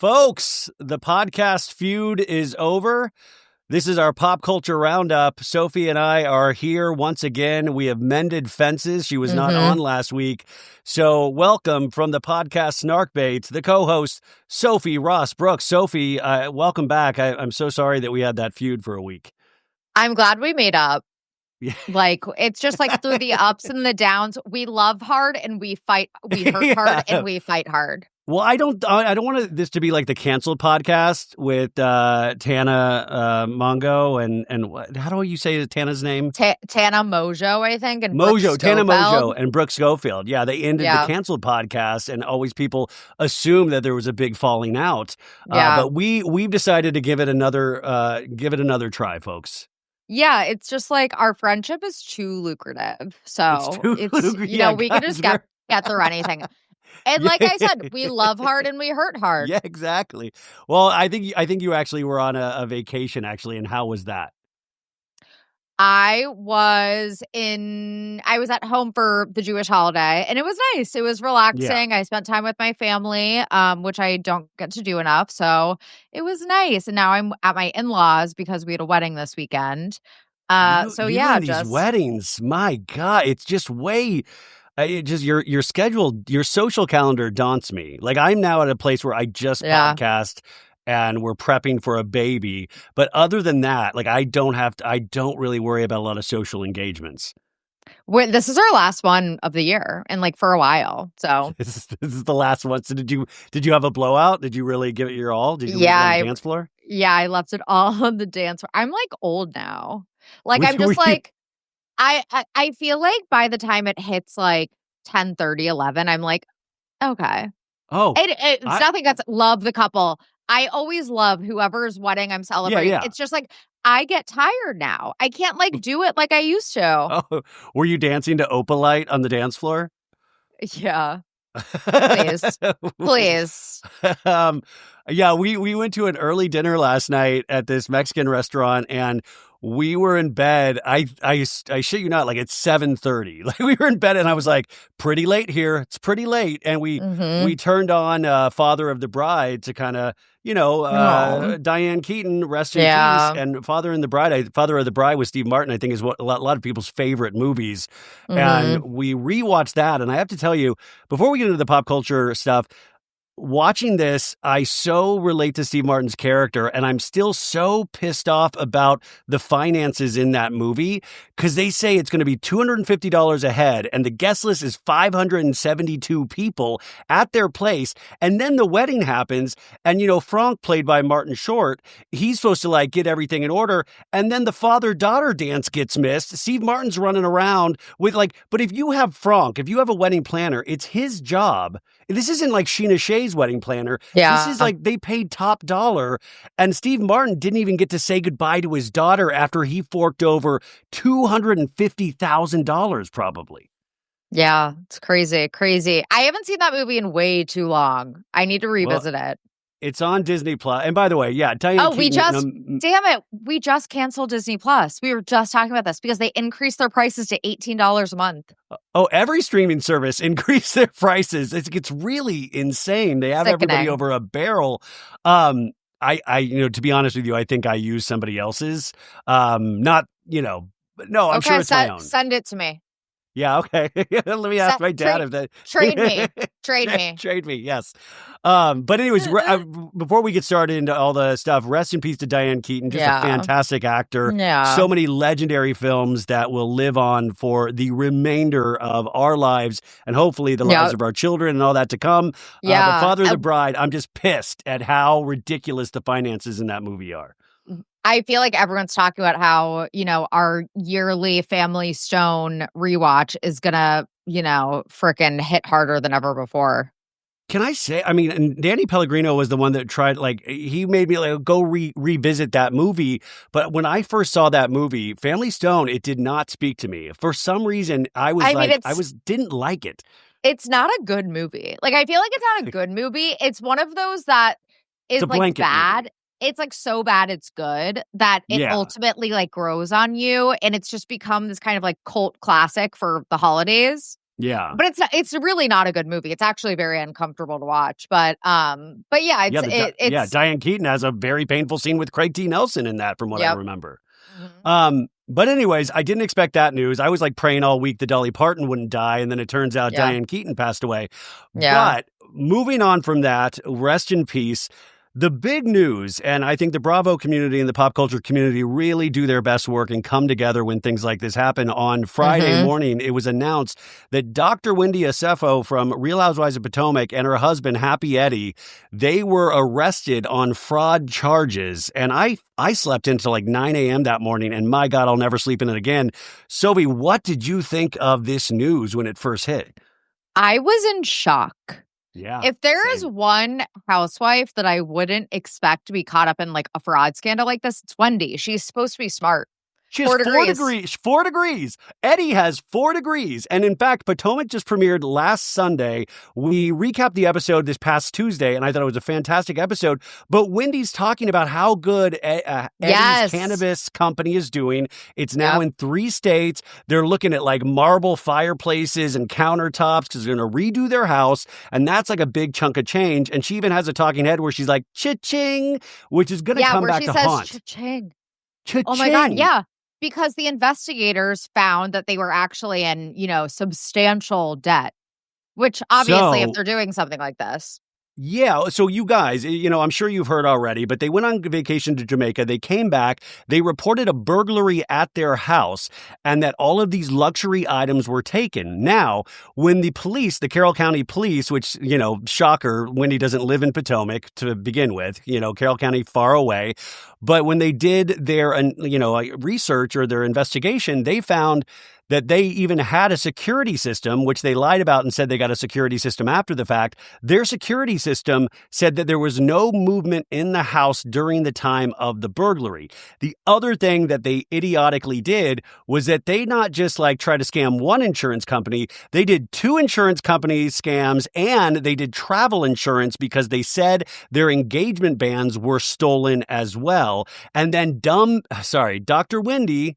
Folks, the podcast feud is over. This is our pop culture roundup. Sophie and I are here once again. We have mended fences. She was not on last week. So welcome from the podcast Snarkbait, the co-host, Sophie Ross Brooks. Sophie, welcome back. I'm so sorry that we had that feud for a week. I'm glad we made up. Like, it's just like through the ups and the downs. We love hard and we fight. We hurt hard and we fight hard. Well, I don't want this to be like the canceled podcast with Tana Mongo and how do you say Tana's name? Tana Mojo, I think. And Tana Mojo and Brooke Schofield. Yeah, they ended the canceled podcast, and always people assume that there was a big falling out. But we've decided to give it another try, folks. Yeah, it's just like our friendship is too lucrative. So it's we can just get through anything. And like I said, we love hard and we hurt hard. Yeah, exactly. Well, I think you actually were on a vacation, actually. And how was that? I was at home for the Jewish holiday, and it was nice. It was relaxing. Yeah. I spent time with my family, which I don't get to do enough. So it was nice. And now I'm at my in-laws because we had a wedding this weekend. These weddings, my God, it's just your schedule, your social calendar daunts me. Like, I'm now at a place where I just podcast and we're prepping for a baby. But other than that, like, I don't really worry about a lot of social engagements. This is our last one of the year and like for a while. So this is the last one. So did you have a blowout? Did you really give it your all? Did you leave it on the dance floor? Yeah, I left it all on the dance floor. I'm like old now. Like, I'm just like, I feel like by the time it hits like 10:30, 11, I'm like, okay. Oh, it's nothing that's love the couple. I always love whoever's wedding I'm celebrating. Yeah. It's just like, I get tired now. I can't like do it like I used to. Oh, were you dancing to Opalite on the dance floor? Yeah. Please. We went to an early dinner last night at this Mexican restaurant, and we were in bed. I shit you not, like it's 7:30. Like, we were in bed, and I was like, pretty late here. It's pretty late. And we turned on Father of the Bride to kind of, Diane Keaton, rest in peace. And Father of the Bride with Steve Martin, I think, is what a lot of people's favorite movies. And we rewatched that. And I have to tell you, before we get into the pop culture stuff, watching this, I so relate to Steve Martin's character, and I'm still so pissed off about the finances in that movie, because they say it's going to be $250 a head, and the guest list is 572 people at their place, and then the wedding happens, and, Franck, played by Martin Short, he's supposed to, like, get everything in order, and then the father-daughter dance gets missed. Steve Martin's running around with, like, but if you have Franck, if you have a wedding planner, it's his job. This isn't like Shay's wedding planner. Yeah. This is like they paid top dollar, and Steve Martin didn't even get to say goodbye to his daughter after he forked over $250,000 probably. Yeah, it's crazy. I haven't seen that movie in way too long. I need to revisit it. It's on Disney Plus. And by the way, Diane Keaton, damn it, we just canceled Disney Plus. We were just talking about this because they increased their prices to $18 a month. Oh, every streaming service increased their prices. It's really insane. They have everybody over a barrel. To be honest with you, I think I use somebody else's. I'm sure it's my own. Send it to me. Yeah, okay. Let me ask my dad if that... Trade me. Trade me, yes. But anyways, before we get started into all the stuff, rest in peace to Diane Keaton, just a fantastic actor. Yeah. So many legendary films that will live on for the remainder of our lives, and hopefully the lives of our children and all that to come. Yeah. But Father of the Bride, I'm just pissed at how ridiculous the finances in that movie are. I feel like everyone's talking about how, our yearly Family Stone rewatch is going to, frickin' hit harder than ever before. Can I say, and Danny Pellegrino was the one that tried, like, he made me like go revisit that movie. But when I first saw that movie, Family Stone, it did not speak to me. For some reason, didn't like it. It's not a good movie. Like, I feel like it's not a good movie. It's one of those that is like bad. Movie. It's like so bad it's good that it ultimately like grows on you, and it's just become this kind of like cult classic for the holidays. Yeah. But it's really not a good movie. It's actually very uncomfortable to watch. But yeah, it's Diane Keaton has a very painful scene with Craig T. Nelson in that, from what I remember. Mm-hmm. But anyways, I didn't expect that news. I was like praying all week that Dolly Parton wouldn't die, and then it turns out Diane Keaton passed away. Yeah. But moving on from that, rest in peace. The big news, and I think the Bravo community and the pop culture community really do their best work and come together when things like this happen. On Friday morning, it was announced that Dr. Wendy Asefo from Real Housewives of Potomac and her husband, Happy Eddie, they were arrested on fraud charges. And I slept until like 9 a.m. that morning, and my God, I'll never sleep in it again. Sophie, what did you think of this news when it first hit? I was in shock. Yeah. If there is one housewife that I wouldn't expect to be caught up in like a fraud scandal like this, it's Wendy. She's supposed to be smart. She has 4 degrees. Eddie has 4 degrees. And in fact, Potomac just premiered last Sunday. We recapped the episode this past Tuesday, and I thought it was a fantastic episode. But Wendy's talking about how good Eddie's cannabis company is doing. It's now in 3 states. They're looking at like marble fireplaces and countertops because they're going to redo their house. And that's like a big chunk of change. And she even has a talking head where she's like, cha-ching, which is going to come back to haunt. Cha-ching. Cha-ching. Oh my God, yeah. Because the investigators found that they were actually in, substantial debt, which obviously if they're doing something like this. Yeah. So you guys, I'm sure you've heard already, but they went on vacation to Jamaica. They came back. They reported a burglary at their house and that all of these luxury items were taken. Now, when the police, the Carroll County Police, which, shocker, Wendy doesn't live in Potomac to begin with, Carroll County far away. But when they did their, research or their investigation, they found that they even had a security system, which they lied about and said they got a security system after the fact. Their security system said that there was no movement in the house during the time of the burglary. The other thing that they idiotically did was that they not just like try to scam one insurance company, they did 2 insurance company scams, and they did travel insurance because they said their engagement bands were stolen as well. And then Dr. Wendy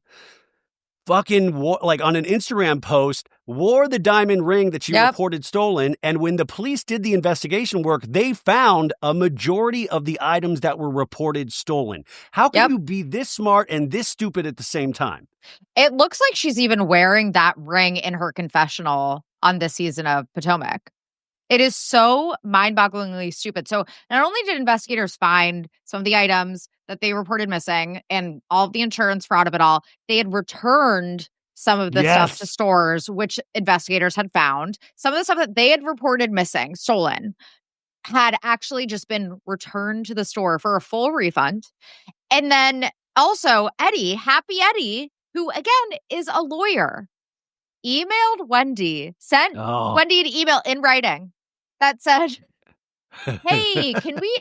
fucking like on an Instagram post wore the diamond ring that she reported stolen. And when the police did the investigation work, they found a majority of the items that were reported stolen. How can you be this smart and this stupid at the same time? It looks like she's even wearing that ring in her confessional on this season of Potomac. It is so mind-bogglingly stupid. So not only did investigators find some of the items that they reported missing and all of the insurance fraud of it all, they had returned some of the stuff to stores, which investigators had found. Some of the stuff that they had reported missing, stolen, had actually just been returned to the store for a full refund. And then also Happy Eddie, who again is a lawyer, emailed Wendy, sent Wendy an email in writing that said, hey, can we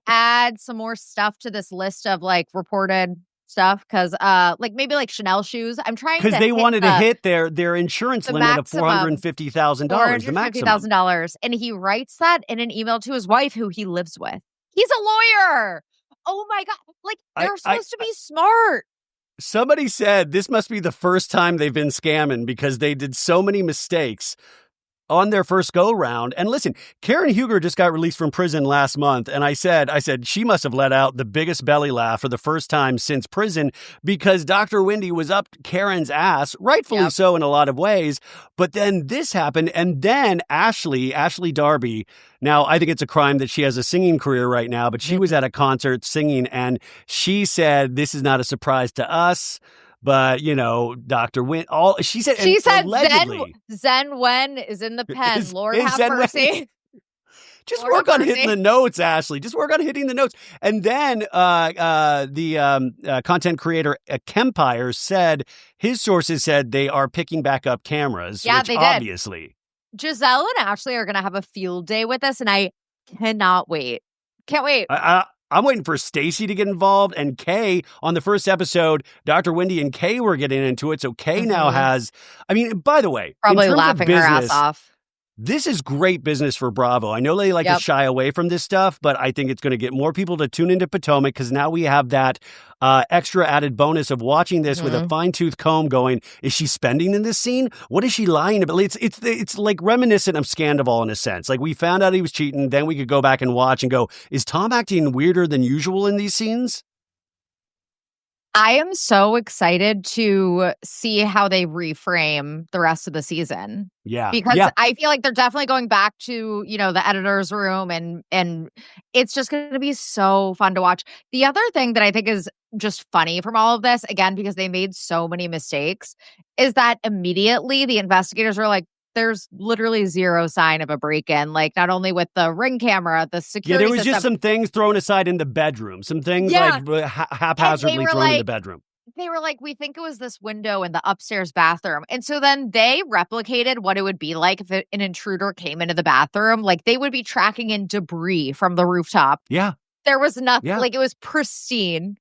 add some more stuff to this list of like reported stuff? Because maybe like Chanel shoes. I'm trying to because they wanted to hit their insurance limit of $450,000, the maximum. $450,000. And he writes that in an email to his wife, who he lives with. He's a lawyer. Oh my God. Like they're supposed to be smart. Somebody said this must be the first time they've been scamming because they did so many mistakes on their first go round. And listen, Karen Huger just got released from prison last month. And I said, she must have let out the biggest belly laugh for the first time since prison because Dr. Wendy was up Karen's ass, rightfully so in a lot of ways. But then this happened. And then Ashley Darby, now I think it's a crime that she has a singing career right now, but she was at a concert singing and she said, this is not a surprise to us. But, Dr. Wynn, she said allegedly, Zen Wen is in the pen. Lord have mercy. Just work on hitting the notes, Ashley. Just work on hitting the notes. And then the content creator Kempire said, his sources said they are picking back up cameras. Yeah, which they obviously. did. Giselle and Ashley are going to have a field day with us, and I cannot wait. Can't wait. I'm waiting for Stassi to get involved, and Kay on the first episode, Dr. Wendy and Kay were getting into it. So Kay now has, by the way, probably laughing her ass off. This is great business for Bravo. I know they like to shy away from this stuff, but I think it's going to get more people to tune into Potomac because now we have that extra added bonus of watching this with a fine-tooth comb going, is she spending in this scene? What is she lying about? It's like reminiscent of Sandoval in a sense. Like we found out he was cheating, then we could go back and watch and go, is Tom acting weirder than usual in these scenes? I am so excited to see how they reframe the rest of the season. Yeah. Because I feel like they're definitely going back to, the editor's room and it's just going to be so fun to watch. The other thing that I think is just funny from all of this, again, because they made so many mistakes, is that immediately the investigators were like, there's literally zero sign of a break-in, like not only with the Ring camera, the security there was system. just some things thrown aside in the bedroom, some things like haphazardly thrown in the bedroom. They were like, we think it was this window in the upstairs bathroom. And so then they replicated what it would be like if an intruder came into the bathroom. Like they would be tracking in debris from the rooftop. Yeah. There was nothing, like it was pristine.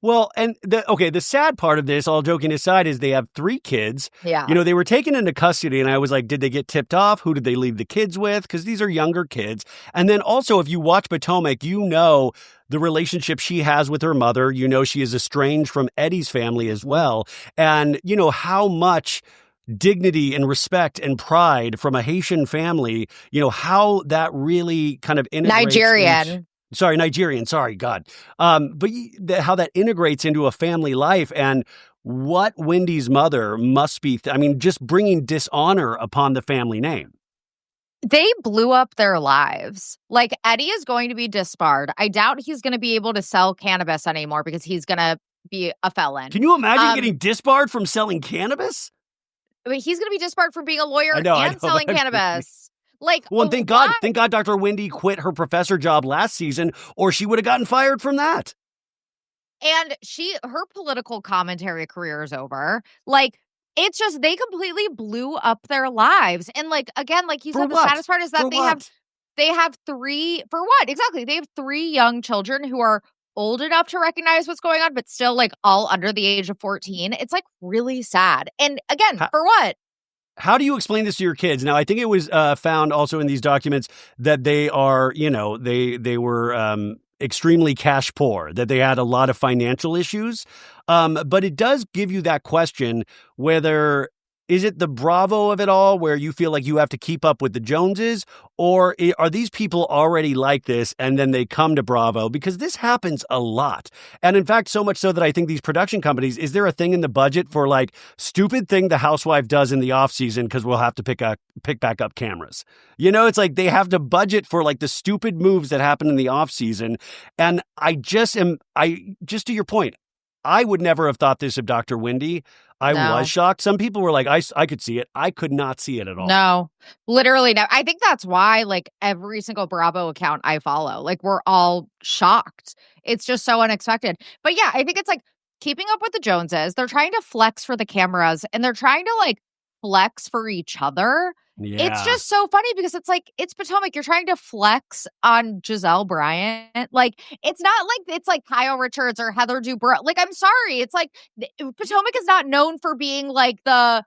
Well, and the sad part of this, all joking aside, is they have 3 kids. Yeah. They were taken into custody, and I was like, did they get tipped off? Who did they leave the kids with? Because these are younger kids. And then also, if you watch Potomac, the relationship she has with her mother. She is estranged from Eddie's family as well. And, how much dignity and respect and pride from a Haitian family, how that really kind of integrates. Nigerian. Sorry, God. But how that integrates into a family life and what Wendy's mother must be, just bringing dishonor upon the family name. They blew up their lives. Like, Eddie is going to be disbarred. I doubt he's going to be able to sell cannabis anymore because he's going to be a felon. Can you imagine getting disbarred from selling cannabis? I mean, he's going to be disbarred from being a lawyer and selling cannabis. Thank God Dr. Wendy quit her professor job last season, or she would have gotten fired from that. And her political commentary career is over. Like, it's just, they completely blew up their lives. And again, like you said, the saddest part is that they have 3, for what? Exactly. They have 3 young children who are old enough to recognize what's going on, but still all under the age of 14. It's really sad. And again, for what? How do you explain this to your kids? Now, I think it was found also in these documents that they are, they were extremely cash poor, that they had a lot of financial issues. But it does give you that question whether, is it the Bravo of it all where you feel like you have to keep up with the Joneses, or are these people already like this and then they come to Bravo? Because this happens a lot. And in fact, so much so that I think these production companies, is there a thing in the budget for stupid thing the housewife does in the off season because we'll have to pick back up cameras? It's like they have to budget for the stupid moves that happen in the off season. And just to your point, I would never have thought this of Dr. Wendy. I was shocked. Some people were like, I could see it. I could not see it at all. No, literally no. I think that's why every single Bravo account I follow, we're all shocked. It's just so unexpected. But yeah, I think it's keeping up with the Joneses. They're trying to flex for the cameras and they're trying to flex for each other. Yeah. It's just so funny because it's Potomac. You're trying to flex on Giselle Bryant. It's not it's Kyle Richards or Heather Dubrow. I'm sorry. It's Potomac is not known for being the,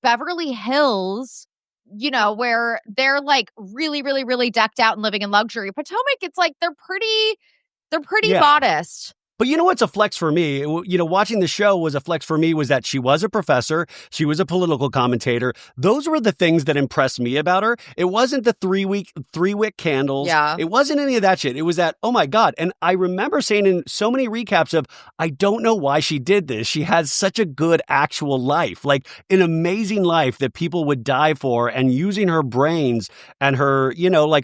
Beverly Hills, where they're really, really, really decked out and living in luxury. Potomac, it's they're pretty modest. But you know what's a flex for me? Watching the show was a flex for me was that she was a professor. She was a political commentator. Those were the things that impressed me about her. It wasn't the 3-wick candles. Yeah. It wasn't any of that shit. It was that, oh my God. And I remember saying in so many recaps of, I don't know why she did this. She has such a good actual life, an amazing life that people would die for, and using her brains and her,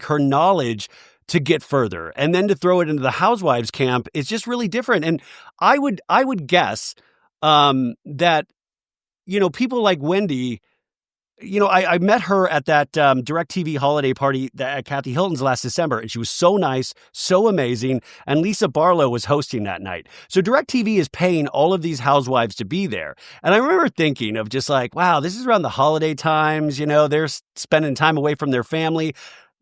her knowledge to get further, and then to throw it into the housewives camp is just really different. And I would guess that, people like Wendy, I met her at that DirecTV holiday party at Kathy Hilton's last December, and she was so nice, so amazing, and Lisa Barlow was hosting that night. So DirecTV is paying all of these housewives to be there. And I remember thinking of just wow, this is around the holiday times, they're spending time away from their family.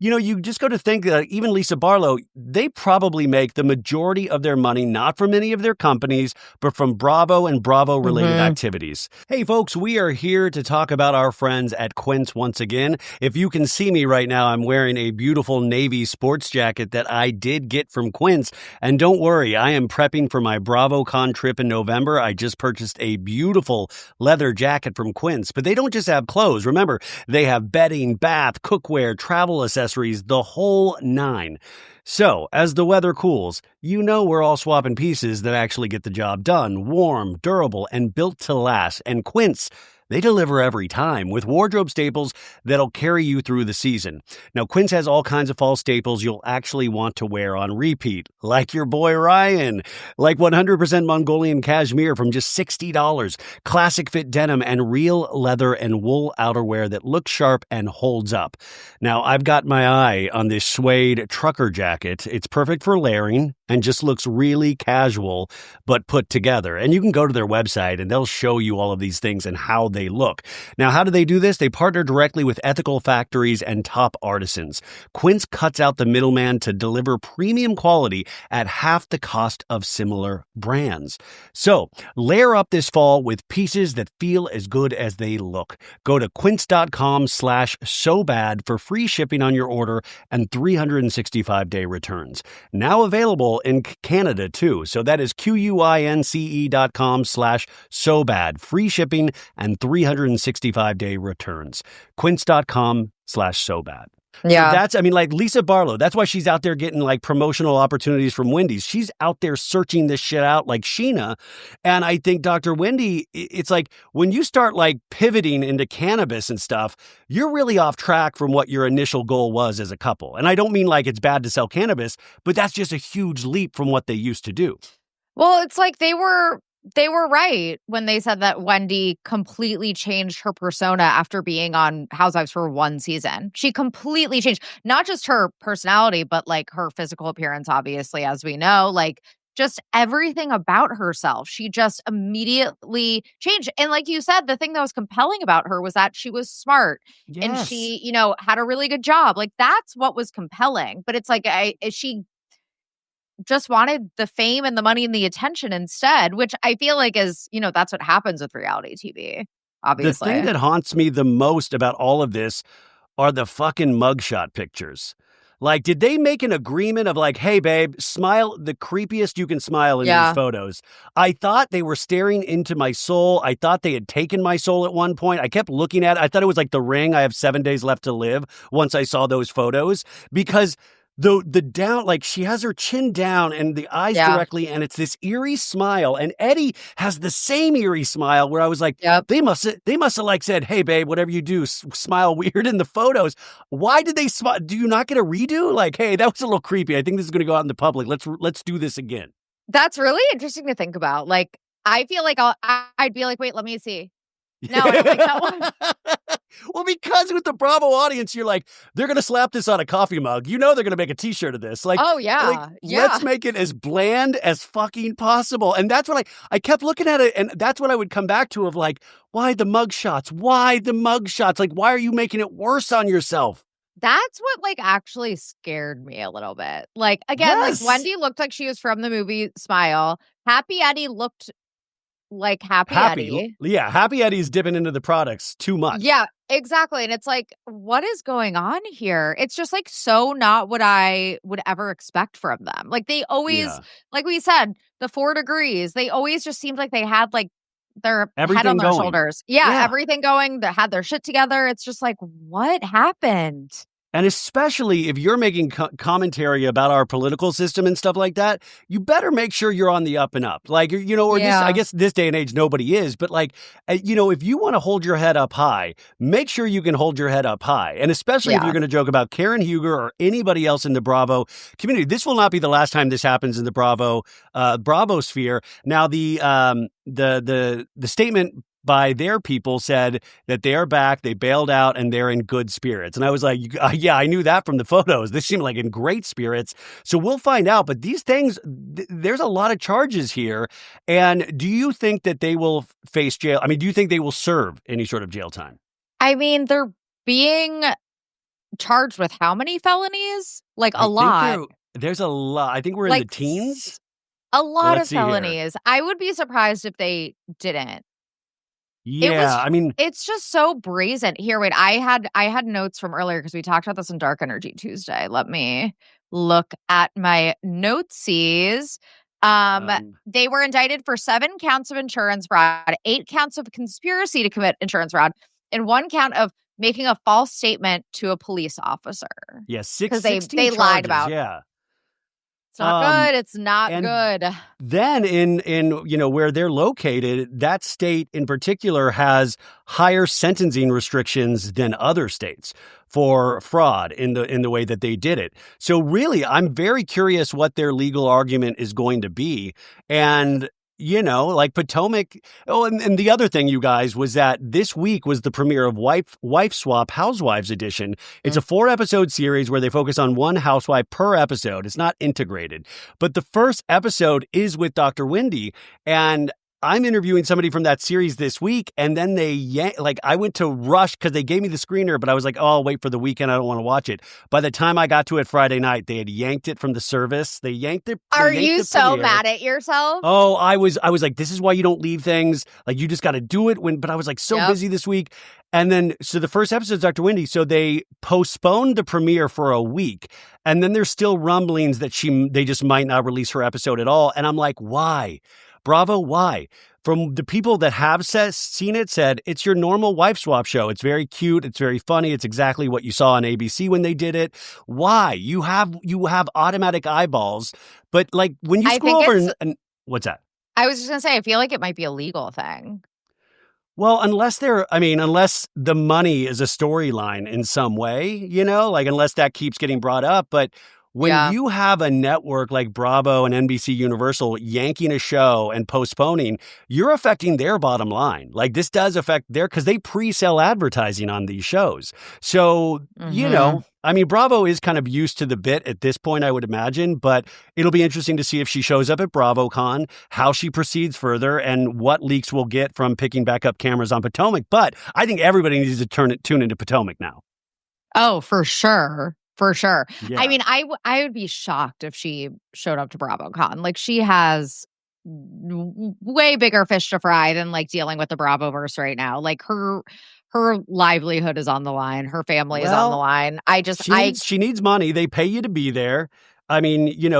You just go to think that even Lisa Barlow, they probably make the majority of their money not from any of their companies, but from Bravo and Bravo-related activities. Hey, folks, we are here to talk about our friends at Quince once again. If you can see me right now, I'm wearing a beautiful navy sports jacket that I did get from Quince. And don't worry, I am prepping for my BravoCon trip in November. I just purchased a beautiful leather jacket from Quince. But they don't just have clothes. Remember, they have bedding, bath, cookware, travel accessories, the whole nine. So, as the weather cools, we're all swapping pieces that actually get the job done. Warm, durable, and built to last. And Quince, they deliver every time with wardrobe staples that'll carry you through the season. Now, Quince has all kinds of fall staples you'll actually want to wear on repeat, like your boy Ryan, like 100% Mongolian cashmere from just $60, classic fit denim, and real leather and wool outerwear that looks sharp and holds up. Now, I've got my eye on this suede trucker jacket. It's perfect for layering and just looks really casual, but put together. And you can go to their website and they'll show you all of these things and how they look. Now, how do they do this? They partner directly with ethical factories and top artisans. Quince cuts out the middleman to deliver premium quality at half the cost of similar brands. So, layer up this fall with pieces that feel as good as they look. Go to quince.com/sobad for free shipping on your order and 365-day returns. Now available in Canada too. So that is QUINCE.com/sobad. Free shipping and 365-day returns. Quince.com/sobad. Yeah. So like Lisa Barlow, that's why she's out there getting like promotional opportunities from Wendy's. She's out there searching this shit out like Scheana. And I think Dr. Wendy, it's like when you start like pivoting into cannabis and stuff, you're really off track from what your initial goal was as a couple. And I don't mean like it's bad to sell cannabis, but that's just a huge leap from what they used to do. Well, it's like they were right when they said that Wendy completely changed her persona after being on Housewives for one season. She completely changed, not just her personality, but like her physical appearance, obviously, as we know, like just everything about herself. She just immediately changed. And like you said, the thing that was compelling about her was that she was smart and she, had a really good job. Like that's what was compelling. But it's like she just wanted the fame and the money and the attention instead, which I feel like is, that's what happens with reality TV, obviously. The thing that haunts me the most about all of this are the fucking mugshot pictures. Like, did they make an agreement of like, hey, babe, smile the creepiest you can smile in these photos? I thought they were staring into my soul. I thought they had taken my soul at one point. I kept looking at it. I thought it was like The Ring. I have 7 days left to live once I saw those photos because the down, like she has her chin down and the eyes directly, and it's this eerie smile. And Eddie has the same eerie smile where I was like, they must have like said, hey, babe, whatever you do, smile weird in the photos. Why did they smile? Do you not get a redo? Like, hey, that was a little creepy. I think this is going to go out in the public. Let's do this again. That's really interesting to think about. Like, I feel like I'd be like, wait, let me see. No, I don't like that one. Well, because with the Bravo audience, you're like, they're going to slap this on a coffee mug. They're going to make a t-shirt of this. Like, oh, yeah. Like, let's make it as bland as fucking possible. And that's what I kept looking at it. And that's what I would come back to of like, why the mug shots? Why the mug shots? Like, why are you making it worse on yourself? That's what like actually scared me a little bit. Like, again, like Wendy looked like she was from the movie Smile. Happy Eddie looked like Happy Eddie. Yeah, Happy Eddie's dipping into the products too much. Yeah, exactly. And it's like, what is going on here? It's just like so not what I would ever expect from them. Like they always, like we said, the 4 degrees, they always just seemed like they had like their head on their shoulders. Yeah, everything going. They had their shit together. It's just like, what happened? And especially if you're making commentary about our political system and stuff like that, you better make sure you're on the up and up. Like, or this, I guess this day and age, nobody is. But like, if you want to hold your head up high, make sure you can hold your head up high. And especially if you're going to joke about Karen Huger or anybody else in the Bravo community. This will not be the last time this happens in the Bravo sphere. Now, the statement by their people said that they are back, they bailed out, and they're in good spirits. And I was like, yeah, I knew that from the photos. They seemed like in great spirits. So we'll find out. But these things, there's a lot of charges here. And do you think that they will face jail? I mean, do you think they will serve any sort of jail time? I mean, they're being charged with how many felonies? Like a lot. There's a lot. I think we're in the teens. A lot of felonies. I would be surprised if they didn't. Yeah, it's just so brazen. Here, wait, I had notes from earlier because we talked about this in Dark Energy Tuesday. Let me look at my notesies. They were indicted for 7 counts of insurance fraud, 8 counts of conspiracy to commit insurance fraud, and 1 count of making a false statement to a police officer. Yes, because they lied about. Yeah. It's not good. It's not good. Then in where they're located, that state in particular has higher sentencing restrictions than other states for fraud in the way that they did it. So really, I'm very curious what their legal argument is going to be. And like Potomac. Oh, and the other thing, you guys, was that this week was the premiere of Wife Swap Housewives Edition. It's a 4-episode series where they focus on one housewife per episode. It's not integrated. But the first episode is with Dr. Wendy. And I'm interviewing somebody from that series this week, and then I went to rush because they gave me the screener, but I was like, oh, I'll wait for the weekend. I don't want to watch it. By the time I got to it Friday night, they had yanked it from the service. They yanked it. Are you so mad at yourself? Oh, I was like, this is why you don't leave things. Like, you just got to do it but I was like so busy this week. And then, so the first episode is Dr. Wendy. So they postponed the premiere for a week. And then there's still rumblings that they just might not release her episode at all. And I'm like, why? Bravo, why? From the people that have seen it, said it's your normal wife swap show. It's very cute. It's very funny. It's exactly what you saw on ABC when they did it. Why? You have automatic eyeballs, but like when you scroll over and what's that? I was just gonna say, I feel like it might be a legal thing. Well, unless the money is a storyline in some way, like unless that keeps getting brought up, but. When you have a network like Bravo and NBC Universal yanking a show and postponing, you're affecting their bottom line. Like this does affect because they pre-sell advertising on these shows. So, Bravo is kind of used to the bit at this point, I would imagine, but it'll be interesting to see if she shows up at BravoCon, how she proceeds further, and what leaks we'll get from picking back up cameras on Potomac. But I think everybody needs to tune into Potomac now. Oh, for sure. For sure. Yeah. I would be shocked if she showed up to BravoCon. Like, she has way bigger fish to fry than like dealing with the Bravoverse right now. Like her livelihood is on the line. Her family is on the line. She needs money. They pay you to be there.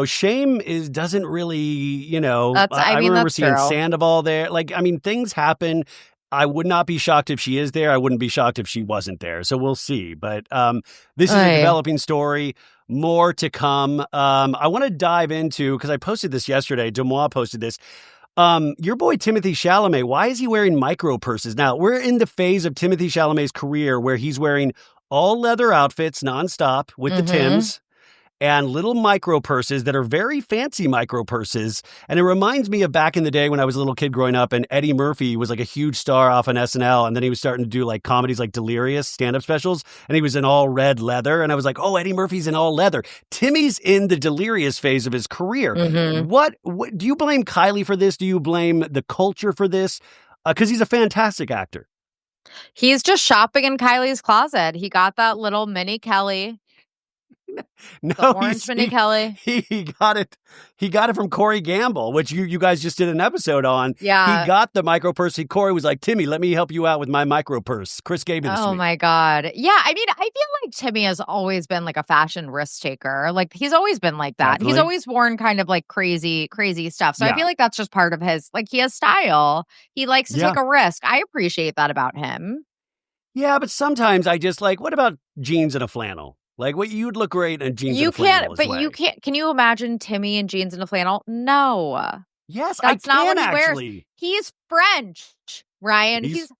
Shame doesn't really, I remember seeing Sandoval there. Like, things happen. I would not be shocked if she is there. I wouldn't be shocked if she wasn't there. So we'll see. But this is a developing story. More to come. I want to dive into, because I posted this yesterday. Demois posted this. Your boy Timothée Chalamet, why is he wearing micro purses? Now, we're in the phase of Timothée Chalamet's career where he's wearing all leather outfits nonstop with the Tims. And little micro purses that are very fancy micro purses. And it reminds me of back in the day when I was a little kid growing up and Eddie Murphy was like a huge star off on SNL. And then he was starting to do like comedies like Delirious stand-up specials. And he was in all red leather. And I was like, oh, Eddie Murphy's in all leather. Timmy's in the Delirious phase of his career. What do you blame Kylie for this? Do you blame the culture for this? Because he's a fantastic actor. He's just shopping in Kylie's closet. He got that little mini Kelly. No, orange Mini Kelly. He got it. He got it from Corey Gamble, which you guys just did an episode on. Yeah, he got the micro purse. Corey was like, "Timmy, let me help you out with my micro purse." Chris gave me this. Oh my god, yeah. I feel like Timmy has always been like a fashion risk taker. Like he's always been like that. Definitely. He's always worn kind of like crazy stuff. So I feel like that's just part of his. Like he has style. He likes to take a risk. I appreciate that about him. Yeah, but sometimes I just like, what about jeans and a flannel? Like, what you'd look great in jeans and a flannel. You can't. Can you imagine Timmy in jeans and a flannel? No. Yes, that's not what he actually wears. He's French, Ryan. He's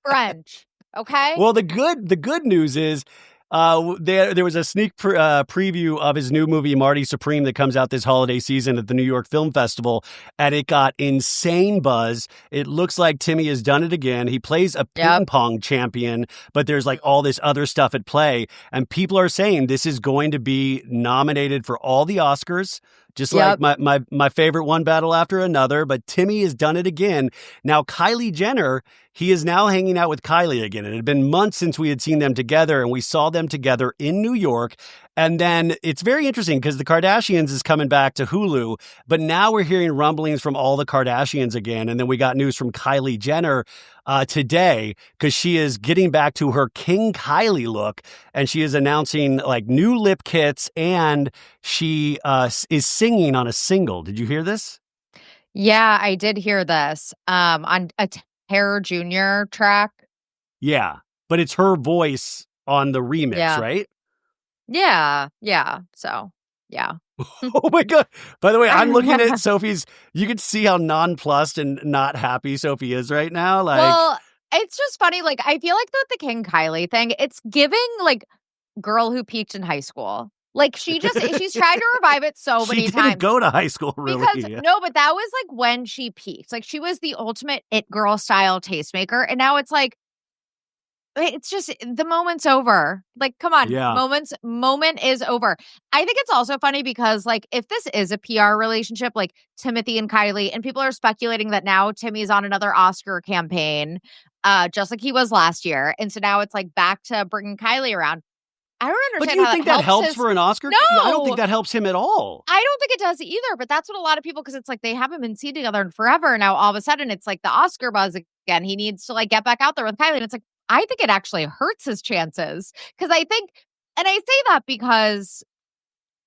French. Okay. Well, the good news is there was a sneak preview of his new movie Marty Supreme that comes out this holiday season at the New York Film Festival, and it got insane buzz. It looks like Timmy has done it again. He plays a ping pong champion, but there's like all this other stuff at play, and people are saying this is going to be nominated for all the Oscars. Just like my favorite one battle after another, but Timmy has done it again. Now, Kylie Jenner, he is now hanging out with Kylie again. It had been months since we had seen them together, and we saw them together in New York. And then it's very interesting because the Kardashians is coming back to Hulu, but now we're hearing rumblings from all the Kardashians again. And then we got news from Kylie Jenner today because she is getting back to her King Kylie look, and she is announcing like new lip kits, and she is singing on a single. Did you hear this? Yeah, I did hear this on a Terror Jr. track. Yeah, but it's her voice on the remix, right? Yeah. So, yeah. Oh my God. By the way, I'm looking at Sophie's. You can see how nonplussed and not happy Sophie is right now. Like, well, it's just funny. Like, I feel like the King Kylie thing, it's giving like girl who peaked in high school. Like, she's tried to revive it so many times. She didn't go to high school, really. No, but that was like when she peaked. Like, she was the ultimate it girl style tastemaker. And now it's like, it's just the moment's over. Like, come on, moment is over. I think it's also funny because like if this is a PR relationship, like Timothy and Kylie, and people are speculating that now Timmy's on another Oscar campaign, just like he was last year, and so now it's like back to bringing Kylie around. I don't understand. But do you think that helps for an Oscar? No, I don't think that helps him at all. I don't think it does either. But that's what a lot of people, because it's like they haven't been seen together in forever, and now all of a sudden it's like the Oscar buzz again. He needs to like get back out there with Kylie, and it's like, I think it actually hurts his chances because I think, and I say that because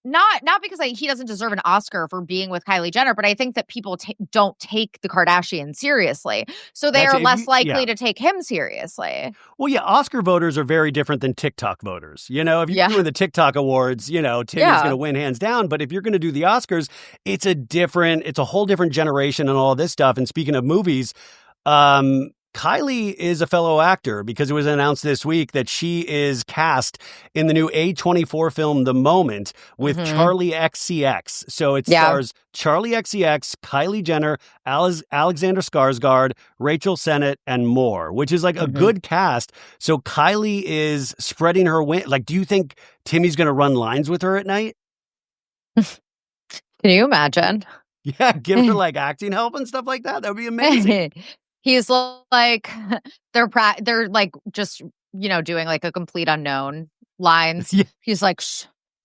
not because he doesn't deserve an Oscar for being with Kylie Jenner, but I think that people don't take the Kardashians seriously, so they are less likely to take him seriously. Well, yeah, Oscar voters are very different than TikTok voters. You know, if you're doing the TikTok awards, you know, Timmy's going to win hands down. But if you're going to do the Oscars, it's a whole different generation and all this stuff. And speaking of movies, Kylie is a fellow actor because it was announced this week that she is cast in the new A24 film The Moment with Charlie XCX. So it stars Charlie XCX, Kylie Jenner, Alexander Skarsgård, Rachel Sennett, and more, which is like a good cast. So Kylie is spreading her wings. Like, do you think Timmy's going to run lines with her at night? Can you imagine? Yeah, give her like acting help and stuff like that. That would be amazing. He's like, they're like just, you know, doing like a complete unknown lines. Yeah. He's like,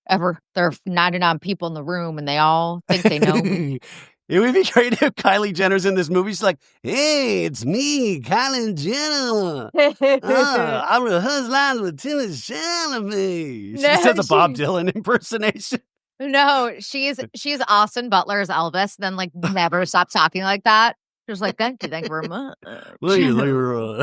there are 99 people in the room and they all think they know me. It would be great if Kylie Jenner's in this movie. She's like, hey, it's me, Kylie Jenner. I rehearse lines with Timothy Chalamet. She does a Bob Dylan impersonation. No, she's Austin Butler's Elvis, then like never stop talking like that. Just like, thank you very much. Well,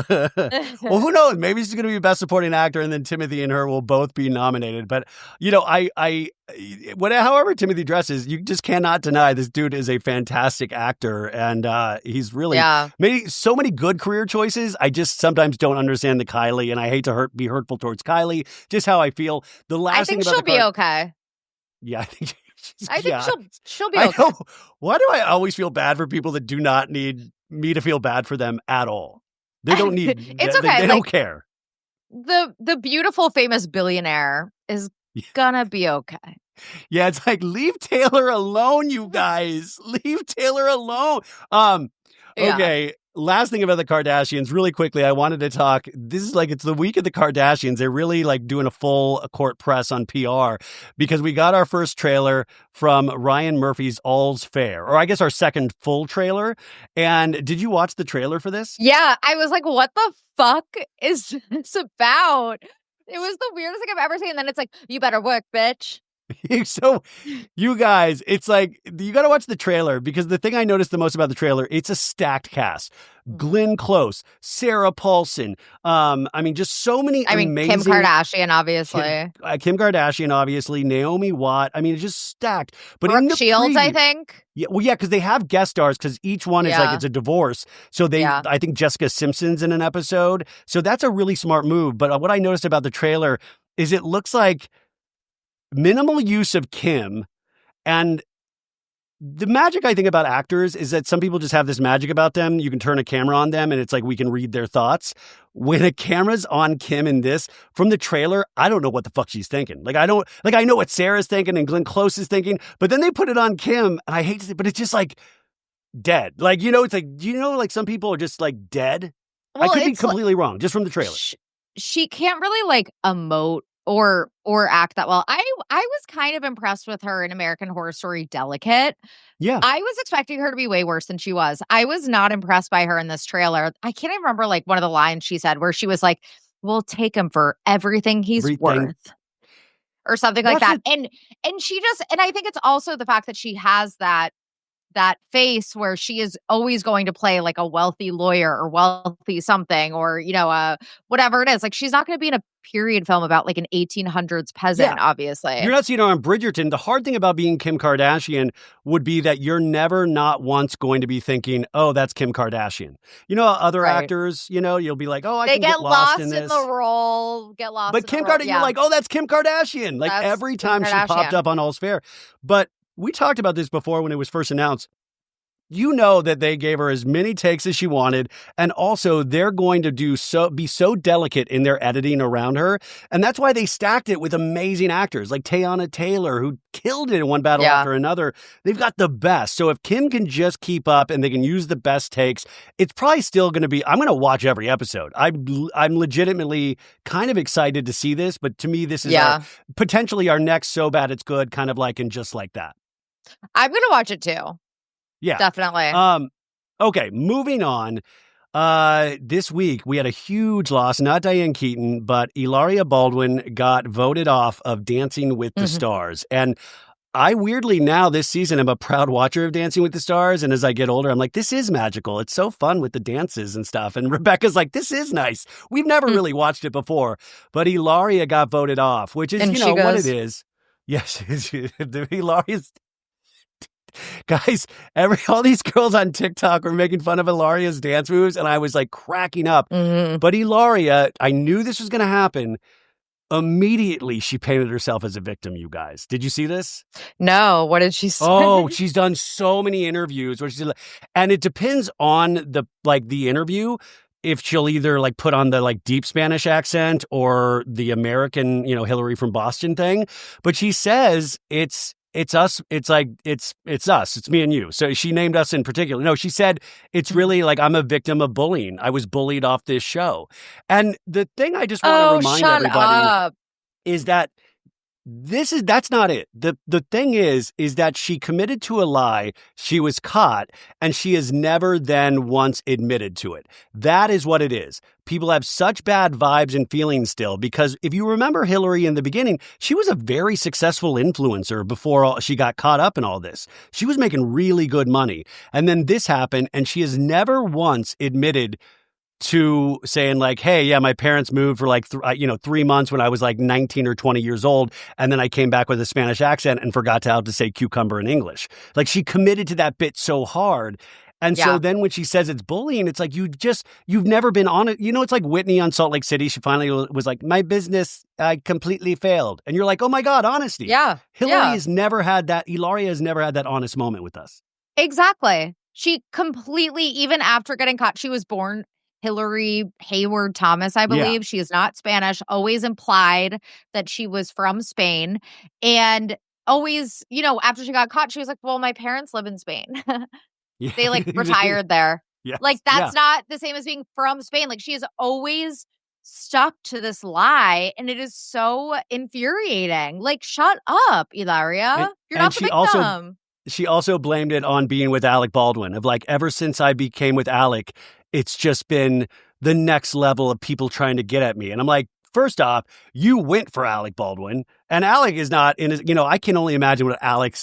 who knows? Maybe she's going to be Best Supporting Actor, and then Timothy and her will both be nominated. But, you know, however Timothy dresses, you just cannot deny this dude is a fantastic actor, and he's really made so many good career choices. I just sometimes don't understand the Kylie, and I hate to be hurtful towards Kylie. Just how I feel. I think she'll be okay. Yeah, I think. I think she'll be okay. Why do I always feel bad for people that do not need me to feel bad for them at all? They don't need. It's okay. They don't care. The beautiful famous billionaire is gonna be okay. Yeah, it's like, leave Taylor alone, you guys. Leave Taylor alone. Okay. Last thing about the Kardashians, really quickly, I wanted to talk. This is like, it's the week of the Kardashians. They're really like doing a full court press on PR because we got our first trailer from Ryan Murphy's All's Fair, or I guess our second full trailer. And did you watch the trailer for this? Yeah, I was like, what the fuck is this about? It was the weirdest thing I've ever seen. And then it's like, you better work, bitch. So, you guys, it's like, you got to watch the trailer because the thing I noticed the most about the trailer, it's a stacked cast. Glenn Close, Sarah Paulson. I mean, just so many amazing. Kim Kardashian, obviously. Kim Kardashian, obviously. Naomi Watt. I mean, it's just stacked. But Brooke Shields, I think. Yeah, well, yeah, because they have guest stars because each one is like, it's a divorce. So I think Jessica Simpson's in an episode. So that's a really smart move. But what I noticed about the trailer is it looks like minimal use of Kim, and the magic I think about actors is that some people just have this magic about them. You can turn a camera on them and it's like we can read their thoughts. When a camera's on Kim in this, from the trailer, I don't know what the fuck she's thinking. Like, I know what Sarah's thinking and Glenn Close is thinking, but then they put it on Kim, and I hate to say, but it's just like dead. Like, it's like, like some people are just like dead? Well, I could be completely wrong, just from the trailer. She can't really like emote or act that well. I was kind of impressed with her in American Horror Story Delicate. Yeah. I was expecting her to be way worse than she was. I was not impressed by her in this trailer. I can't even remember like one of the lines she said where she was like, "We'll take him for everything he's worth." Or something like that. And she just, and I think it's also the fact that she has that face where she is always going to play like a wealthy lawyer or wealthy something or, whatever it is. Like, she's not going to be in a period film about like an 1800s peasant, obviously. You're not seeing her on Bridgerton. The hard thing about being Kim Kardashian would be that you're never not once going to be thinking, oh, that's Kim Kardashian. Other actors, you'll be like, oh, I can get lost in this. The role, get lost but in Kim the role. Kardashian, you're like, oh, that's Kim Kardashian. Like That's every time Kim she popped Kardashian. up on All's Fair. But we talked about this before when it was first announced. That they gave her as many takes as she wanted. And also they're going to be so delicate in their editing around her. And that's why they stacked it with amazing actors like Teyana Taylor, who killed it in one battle after another. They've got the best. So if Kim can just keep up and they can use the best takes, it's probably still going to be, I'm going to watch every episode. I'm legitimately kind of excited to see this, but to me, this is potentially our next So Bad It's Good, kind of like, and just like that. I'm going to watch it too. Yeah. Definitely. Okay, moving on. This week, we had a huge loss, not Diane Keaton, but Hilaria Baldwin got voted off of Dancing with the Stars. And I weirdly now this season am a proud watcher of Dancing with the Stars. And as I get older, I'm like, this is magical. It's so fun with the dances and stuff. And Rebecca's like, this is nice. We've never really watched it before. But Hilaria got voted off, which is, what it is. Yes, Hilaria's... Guys, all these girls on TikTok were making fun of Hilaria's dance moves, and I was like cracking up. But Hilaria, I knew this was going to happen. Immediately, she painted herself as a victim, you guys. Did you see this? No. What did she say? Oh, she's done so many interviews where she's, and it depends on the interview. If she'll either like put on the like deep Spanish accent or the American, Hillary from Boston thing. But she says it's us. It's like, it's us. It's me and you. So she named us in particular. No, she said it's really like I'm a victim of bullying. I was bullied off this show. And the thing I just want to remind everybody is that that's not it. The thing is that she committed to a lie. She was caught and she has never then once admitted to it. That is what it is. People have such bad vibes and feelings still because if you remember Hillary in the beginning, she was a very successful influencer before she got caught up in all this. She was making really good money. And then this happened and she has never once admitted to saying like, hey, yeah, my parents moved for like, 3 months when I was like 19 or 20 years old. And then I came back with a Spanish accent and forgot how to say cucumber in English. Like she committed to that bit so hard. And so then when she says it's bullying, it's like, you've never been on it. It's like Whitney on Salt Lake City. She finally was like, my business, I completely failed. And you're like, oh my God, honesty. Yeah. Hilaria has never had that honest moment with us. Exactly. She completely, even after getting caught, she was born Hillary Hayward Thomas, I believe. Yeah. She is not Spanish, always implied that she was from Spain. And always, after she got caught, she was like, well, my parents live in Spain. They like retired there. Yes. Like that's not the same as being from Spain. Like she has always stuck to this lie. And it is so infuriating. Like, shut up, Hilaria. You're not the victim. She also blamed it on being with Alec Baldwin of like, ever since I became with Alec, it's just been the next level of people trying to get at me. And I'm like, first off, you went for Alec Baldwin and Alec is not in his, I can only imagine what Alec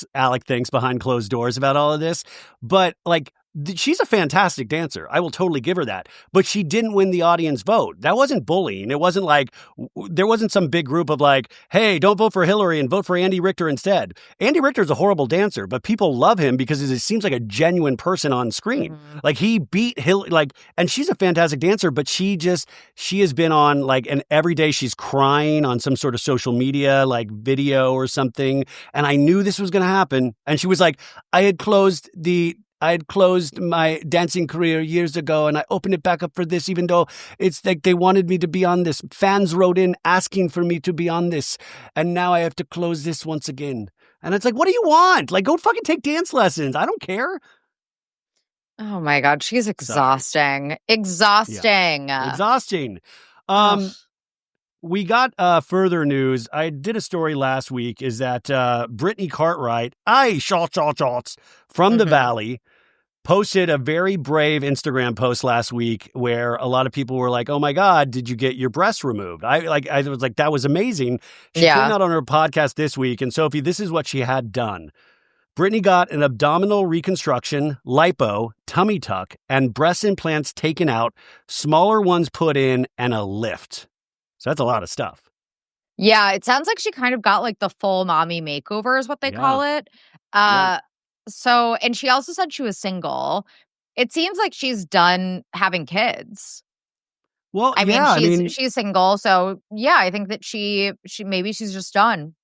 thinks behind closed doors about all of this. But like, she's a fantastic dancer. I will totally give her that. But she didn't win the audience vote. That wasn't bullying. It wasn't like, there wasn't some big group of like, hey, don't vote for Hillary and vote for Andy Richter instead. Andy Richter's a horrible dancer, but people love him because it seems like a genuine person on screen. Like he beat Hillary, like, and she's a fantastic dancer, but she has been on like, and every day she's crying on some sort of social media, like video or something. And I knew this was going to happen. And she was like, I had closed my dancing career years ago and I opened it back up for this, even though it's like they wanted me to be on this. Fans wrote in asking for me to be on this. And now I have to close this once again. And it's like, what do you want? Like, go fucking take dance lessons. I don't care. Oh my God. She's exhausting. Exhausting. Yeah. Exhausting. We got further news. I did a story last week is that Brittany Cartwright, Schwartz from the Valley, posted a very brave Instagram post last week where a lot of people were like, oh my God, did you get your breasts removed? I was like, that was amazing. She came out on her podcast this week. And Sophie, this is what she had done. Brittany got an abdominal reconstruction, lipo, tummy tuck, and breast implants taken out, smaller ones put in, and a lift. So that's a lot of stuff. Yeah, it sounds like she kind of got like the full mommy makeover is what they call it. So, and she also said she was single. It seems like she's done having kids. Well, I mean, she's single. So yeah, I think that she maybe she's just done.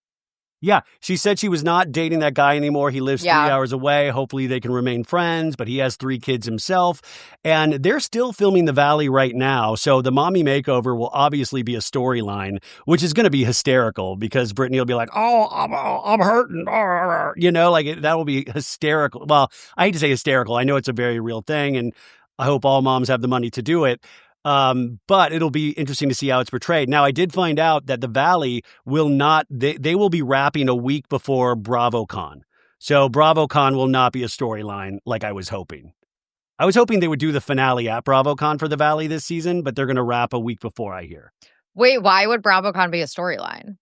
Yeah, she said she was not dating that guy anymore. He lives 3 hours away. Hopefully they can remain friends, but he has 3 kids himself. And they're still filming The Valley right now. So the mommy makeover will obviously be a storyline, which is going to be hysterical because Brittany will be like, oh, I'm hurting. You know, like that will be hysterical. Well, I hate to say hysterical. I know it's a very real thing, and I hope all moms have the money to do it. But it'll be interesting to see how it's portrayed. Now, I did find out that The Valley will not, they will be wrapping a week before BravoCon. So BravoCon will not be a storyline like I was hoping. I was hoping they would do the finale at BravoCon for The Valley this season, but they're going to wrap a week before, I hear. Wait, why would BravoCon be a storyline?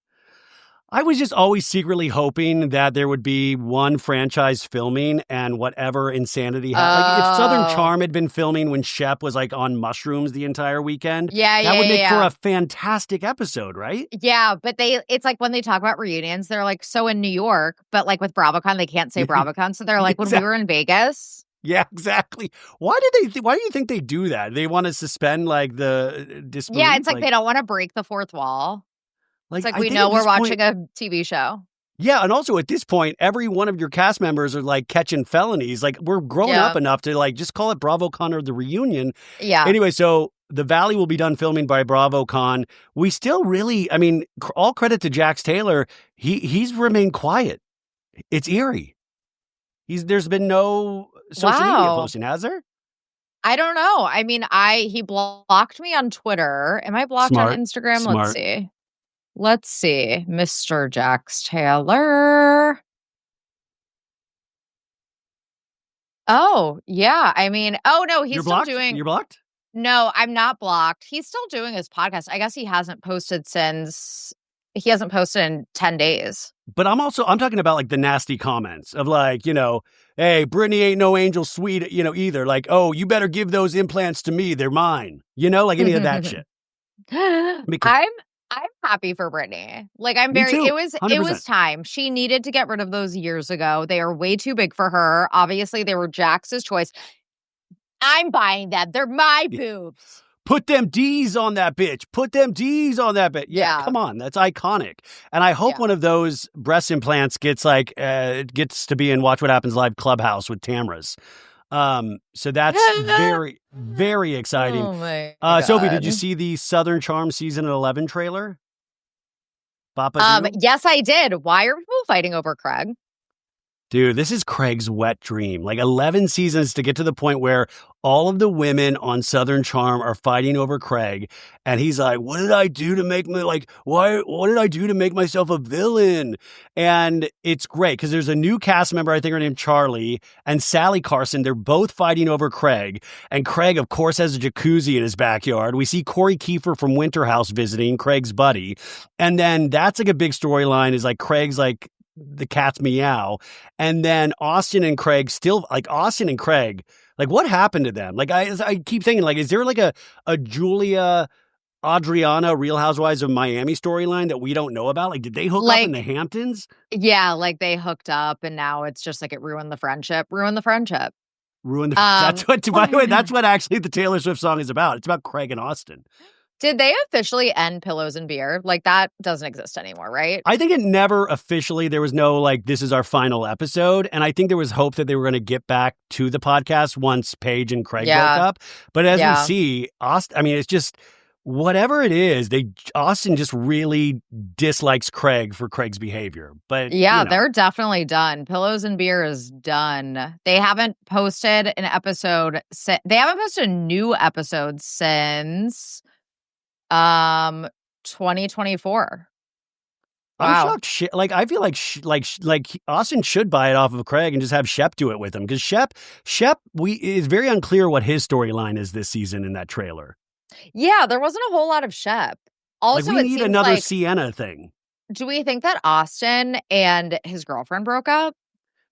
I was just always secretly hoping that there would be one franchise filming and whatever insanity happened. Like if Southern Charm had been filming when Shep was like on mushrooms the entire weekend, that would make for a fantastic episode, right? Yeah, but it's like when they talk about reunions, they're like, so in New York, but like with BravoCon, they can't say BravoCon. So they're like, when we were in Vegas. Yeah, exactly. Why do you think they do that? They want to suspend like the disbelief? Yeah, it's like they don't want to break the fourth wall. Like, it's like we know we're watching a TV show. Yeah, and also at this point, every one of your cast members are like catching felonies. Like we're grown up enough to like just call it BravoCon or the reunion. Yeah. Anyway, so The Valley will be done filming by BravoCon. We still really, I mean, all credit to Jax Taylor. He's remained quiet. It's eerie. There's been no social media posting, has there? I don't know. I mean, he blocked me on Twitter. Am I blocked on Instagram? Smart. Let's see. Mr. Jax Taylor. Oh, yeah. I mean, oh no, he's still doing. You're blocked? No, I'm not blocked. He's still doing his podcast. I guess he hasn't posted in 10 days. But I'm talking about like the nasty comments of like, you know, hey, Brittany ain't no angel sweet, you know, either. Like, oh, you better give those implants to me. They're mine. You know, like any of that shit. I'm happy for Brittany. Like it was time. She needed to get rid of those years ago. They are way too big for her. Obviously, they were Jax's choice. I'm buying them. They're my boobs. Put them D's on that bitch. Put them D's on that bitch. Yeah, come on. That's iconic. And I hope one of those breast implants gets to be in Watch What Happens Live Clubhouse with Tamra's. So that's very, very exciting. Oh my God. Sophie, did you see the Southern Charm season 11 trailer? Papa yes, I did. Why are people fighting over Craig? Dude, this is Craig's wet dream. Like 11 seasons to get to the point where all of the women on Southern Charm are fighting over Craig. And he's like, what did I do to make what did I do to make myself a villain? And it's great because there's a new cast member, I think her named Charlie, and Sally Carson. They're both fighting over Craig. And Craig, of course, has a jacuzzi in his backyard. We see Corey Kiefer from Winter House visiting, Craig's buddy. And then that's like a big storyline is like Craig's like, the cat's meow. And then Austin and Craig Like, what happened to them? Like, I keep thinking, like, is there like a Julia, Adriana, Real Housewives of Miami storyline that we don't know about? Like, did they hook up in the Hamptons? Yeah, like they hooked up and now it's just like it ruined the friendship. That's what, by the way, that's what actually the Taylor Swift song is about. It's about Craig and Austin. Did they officially end Pillows and Beer? Like, that doesn't exist anymore, right? I think it never officially, there was no, like, this is our final episode. And I think there was hope that they were going to get back to the podcast once Paige and Craig broke up. But as we see, Austin, I mean, it's just, whatever it is, Austin just really dislikes Craig for Craig's behavior. But they're definitely done. Pillows and Beer is done. They haven't posted an episode. They haven't posted a new episode since 2024. Wow. I'm shocked. I feel like Austin should buy it off of Craig and just have Shep do it with him, because Shep, is very unclear what his storyline is this season in that trailer. Yeah, there wasn't a whole lot of Shep. Also, we need another Scheana thing. Do we think that Austin and his girlfriend broke up?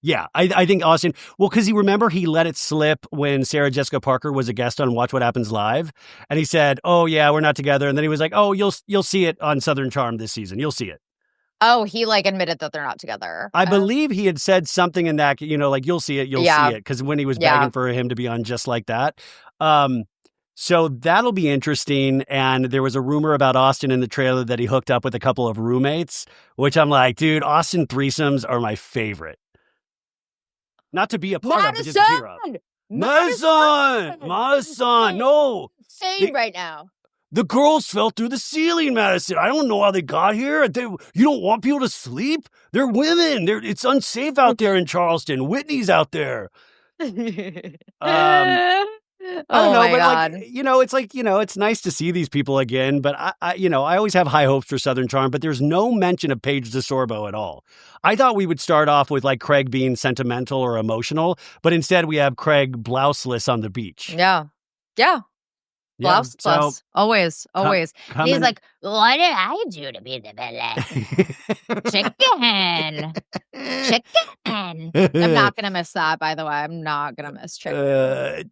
Yeah, I think Austin, because he let it slip when Sarah Jessica Parker was a guest on Watch What Happens Live. And he said, oh, yeah, we're not together. And then he was like, oh, you'll see it on Southern Charm this season. You'll see it. Oh, he admitted that they're not together. I believe he had said something in that, you'll see it, you'll see it. Because when he was begging for him to be on Just Like That. So that'll be interesting. And there was a rumor about Austin in the trailer that he hooked up with a couple of roommates, which I'm like, dude, Austin threesomes are my favorite. Not to be a part of, but just to hear of. Madison! No! Insane right now. The girls fell through the ceiling, Madison. I don't know how they got here. You don't want people to sleep? They're women. It's unsafe out there in Charleston. Whitney's out there. I don't know, but God. It's nice to see these people again. But I always have high hopes for Southern Charm. But there's no mention of Paige DeSorbo at all. I thought we would start off with like Craig being sentimental or emotional, but instead we have Craig blouseless on the beach. Yeah. Blouse plus. Always. He's like, what did I do to be the villain? Chicken. I'm not going to miss that, by the way. I'm not going to miss chicken.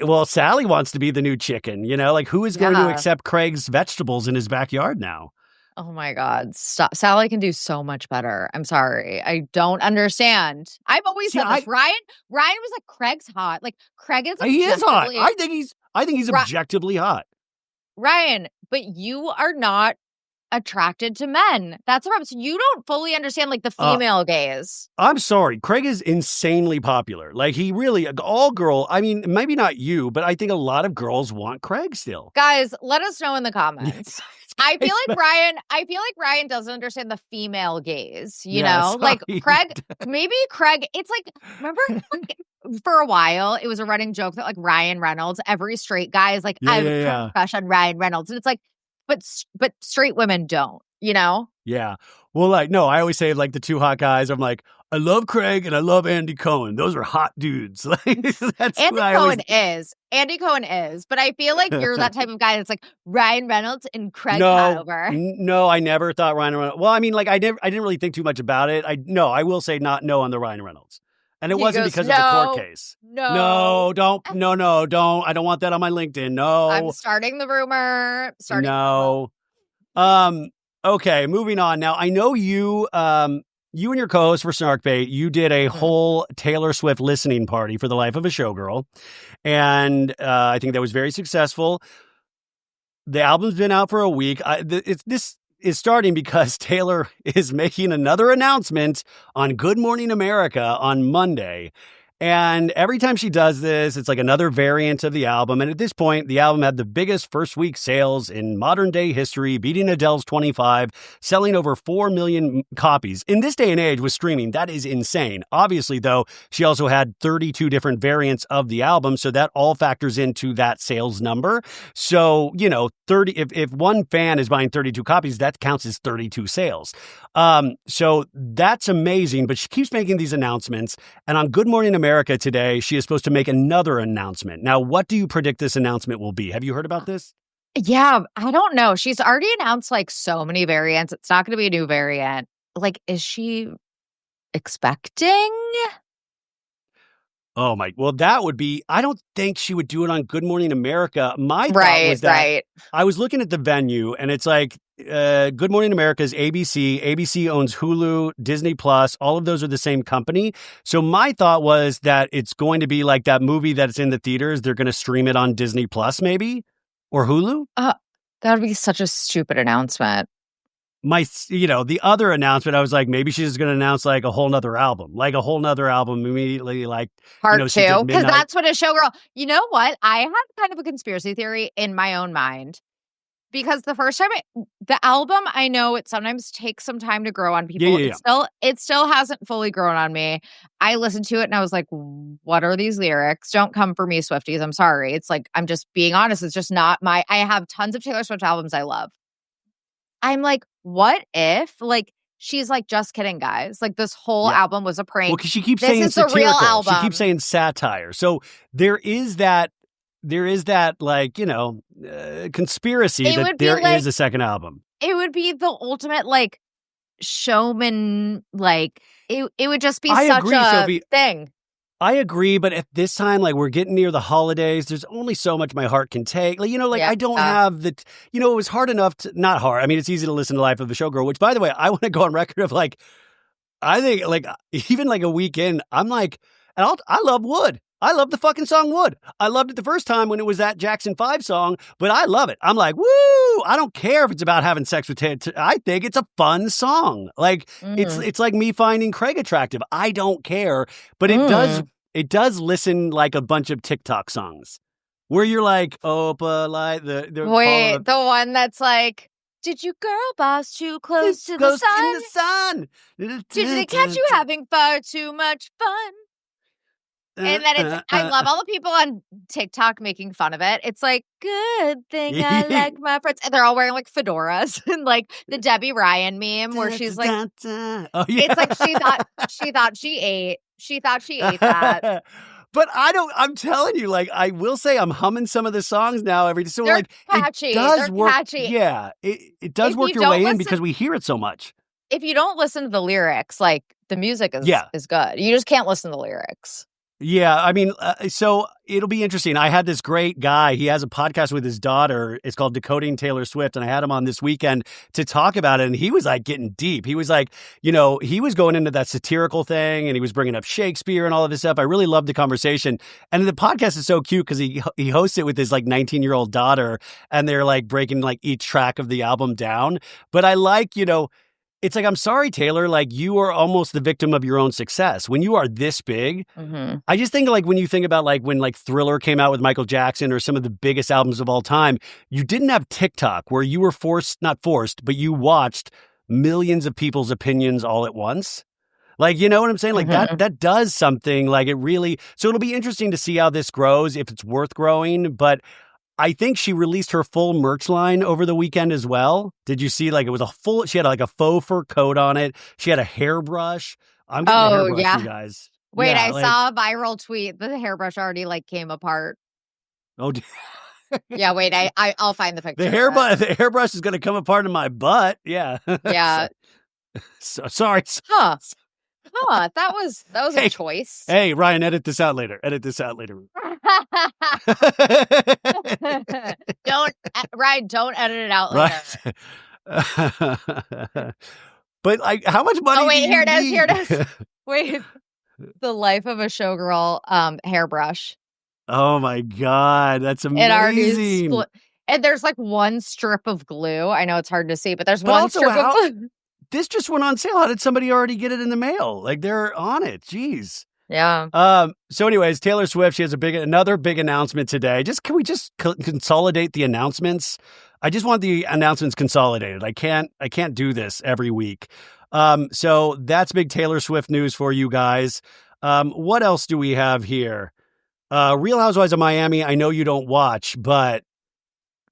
Well, Sally wants to be the new chicken, who is going to accept Craig's vegetables in his backyard now? Oh my God. Stop. Sally can do so much better. I'm sorry. I don't understand. I've always said this. Ryan was like, Craig's hot. Like, Craig is he is hot. I think he's objectively hot. Ryan, but you are not attracted to men. That's the problem. So you don't fully understand like the female gaze. I'm sorry. Craig is insanely popular. Like he really, maybe not you, but I think a lot of girls want Craig still. Guys, let us know in the comments. I feel like Ryan doesn't understand the female gaze, you know? Like Craig, it's like, remember for a while, it was a running joke that like Ryan Reynolds, every straight guy is like, I have a crush on Ryan Reynolds. And it's like, but straight women don't, you know? Yeah. Well, I always say like the two hot guys, I'm like, I love Craig and I love Andy Cohen. Those are hot dudes. That's Andy Cohen is, but I feel like you're that type of guy that's like Ryan Reynolds and Craig Hanover. No, I never thought Ryan Reynolds. Well, I mean, like I didn't really think too much about it. I will say no on the Ryan Reynolds. And it wasn't because of the court case. No, don't. I don't want that on my LinkedIn. No. I'm starting the rumor. Okay, moving on. Now, I know you and your co-host for Snarkbait, you did a whole Taylor Swift listening party for the life of a showgirl. And I think that was very successful. The album's been out for a week. This is starting because Taylor is making another announcement on Good Morning America on Monday. And every time she does this, it's like another variant of the album. And at this point, the album had the biggest first week sales in modern day history, beating Adele's 25, selling over 4 million copies. In this day and age with streaming, that is insane. Obviously, though, she also had 32 different variants of the album. So that all factors into that sales number. So, 30, if one fan is buying 32 copies, that counts as 32 sales. So that's amazing. But she keeps making these announcements. And on Good Morning America today, she is supposed to make another announcement. Now, what do you predict this announcement will be? Have you heard about this? Yeah, I don't know. She's already announced like so many variants. It's not going to be a new variant. Like, is she expecting? Oh my, well, that would be, I don't think she would do it on Good Morning America. My thought was that I was looking at the venue and it's like, Good Morning America is ABC. ABC owns Hulu, Disney Plus. All of those are the same company. So my thought was that it's going to be like that movie that's in the theaters. They're going to stream it on Disney Plus maybe or Hulu. That would be such a stupid announcement. The other announcement, I was like, maybe she's just going to announce like a whole nother album immediately, like Part 2, because that's what a showgirl. You know what? I have kind of a conspiracy theory in my own mind, because the first time the album, I know it sometimes takes some time to grow on people. It still hasn't fully grown on me. I listened to it and I was like, what are these lyrics? Don't come for me, Swifties. I'm sorry. It's like, I'm just being honest. It's just not I have tons of Taylor Swift albums I love. I'm like, what if, like, she's like, just kidding, guys. Like, this whole album was a prank. Well, because she keeps saying satirical. Real album. She keeps saying satire. So there is that, like, conspiracy that there is a second album. It would be the ultimate, like, showman, like, it would just be such a Sophie. Thing. I agree, but at this time, like, we're getting near the holidays. There's only so much my heart can take. Like, I don't have the, it was hard enough to, not hard. I mean, it's easy to listen to Life of a Showgirl, which, by the way, I want to go on record of, like, I think, like, even like a weekend, I'm like, and I love Wood. I love the fucking song Wood. I loved it the first time when it was that Jackson 5 song, but I love it. I'm like, woo! I don't care if it's about having sex with Ted. I think it's a fun song. Like, it's like me finding Craig attractive. I don't care, but it does listen like a bunch of TikTok songs where you're like, Opa, like the one that's like, did you girl boss too close to the sun? Did they catch you having far too much fun? And then I love all the people on TikTok making fun of it. It's like, good thing I like my friends. And they're all wearing like fedoras and like the Debbie Ryan meme where she's like, it's like she thought she ate that. But I'm telling you, like, I will say I'm humming some of the songs now every day. So they're like, catchy. It does they're work. Catchy. Yeah, it does work your way in because we hear it so much. If you don't listen to the lyrics, like, the music is good. You just can't listen to the lyrics. Yeah, I mean, so it'll be interesting. I had this great guy. He has a podcast with his daughter. It's called Decoding Taylor Swift. And I had him on this weekend to talk about it. And he was like getting deep. He was like, he was going into that satirical thing and he was bringing up Shakespeare and all of this stuff. I really loved the conversation. And the podcast is so cute because he hosts it with his like 19-year-old daughter and they're like breaking like each track of the album down. But I like, it's like, I'm sorry, Taylor, like you are almost the victim of your own success. When you are this big, I just think like when you think about like when like Thriller came out with Michael Jackson or some of the biggest albums of all time, you didn't have TikTok where you were not forced, but you watched millions of people's opinions all at once. Like, you know what I'm saying? Like that does something like it really, so it'll be interesting to see how this grows, if it's worth growing, but I think she released her full merch line over the weekend as well. Did you see? Like it was she had like a faux fur coat on it. She had a hairbrush. I'm getting a hairbrush, you guys. Wait, yeah, I saw a viral tweet. The hairbrush already like came apart. Oh, yeah. Wait, I'll find the picture. The hairbrush is going to come apart in my butt. Yeah. Yeah. Sorry. Huh. That was a choice. Hey, Ryan, edit this out later. Don't edit it out later. Right. But like, how much money? Oh wait, here it is. Wait, the Life of a Showgirl hairbrush. Oh my God, that's amazing. And there's like one strip of glue. I know it's hard to see, but there's one strip of glue. This just went on sale. How did somebody already get it in the mail? Like they're on it. Jeez. Yeah. So anyways, Taylor Swift, she has another big announcement today. Can we just consolidate the announcements? I just want the announcements consolidated. I can't do this every week. So that's big Taylor Swift news for you guys. What else do we have here? Real Housewives of Miami. I know you don't watch, but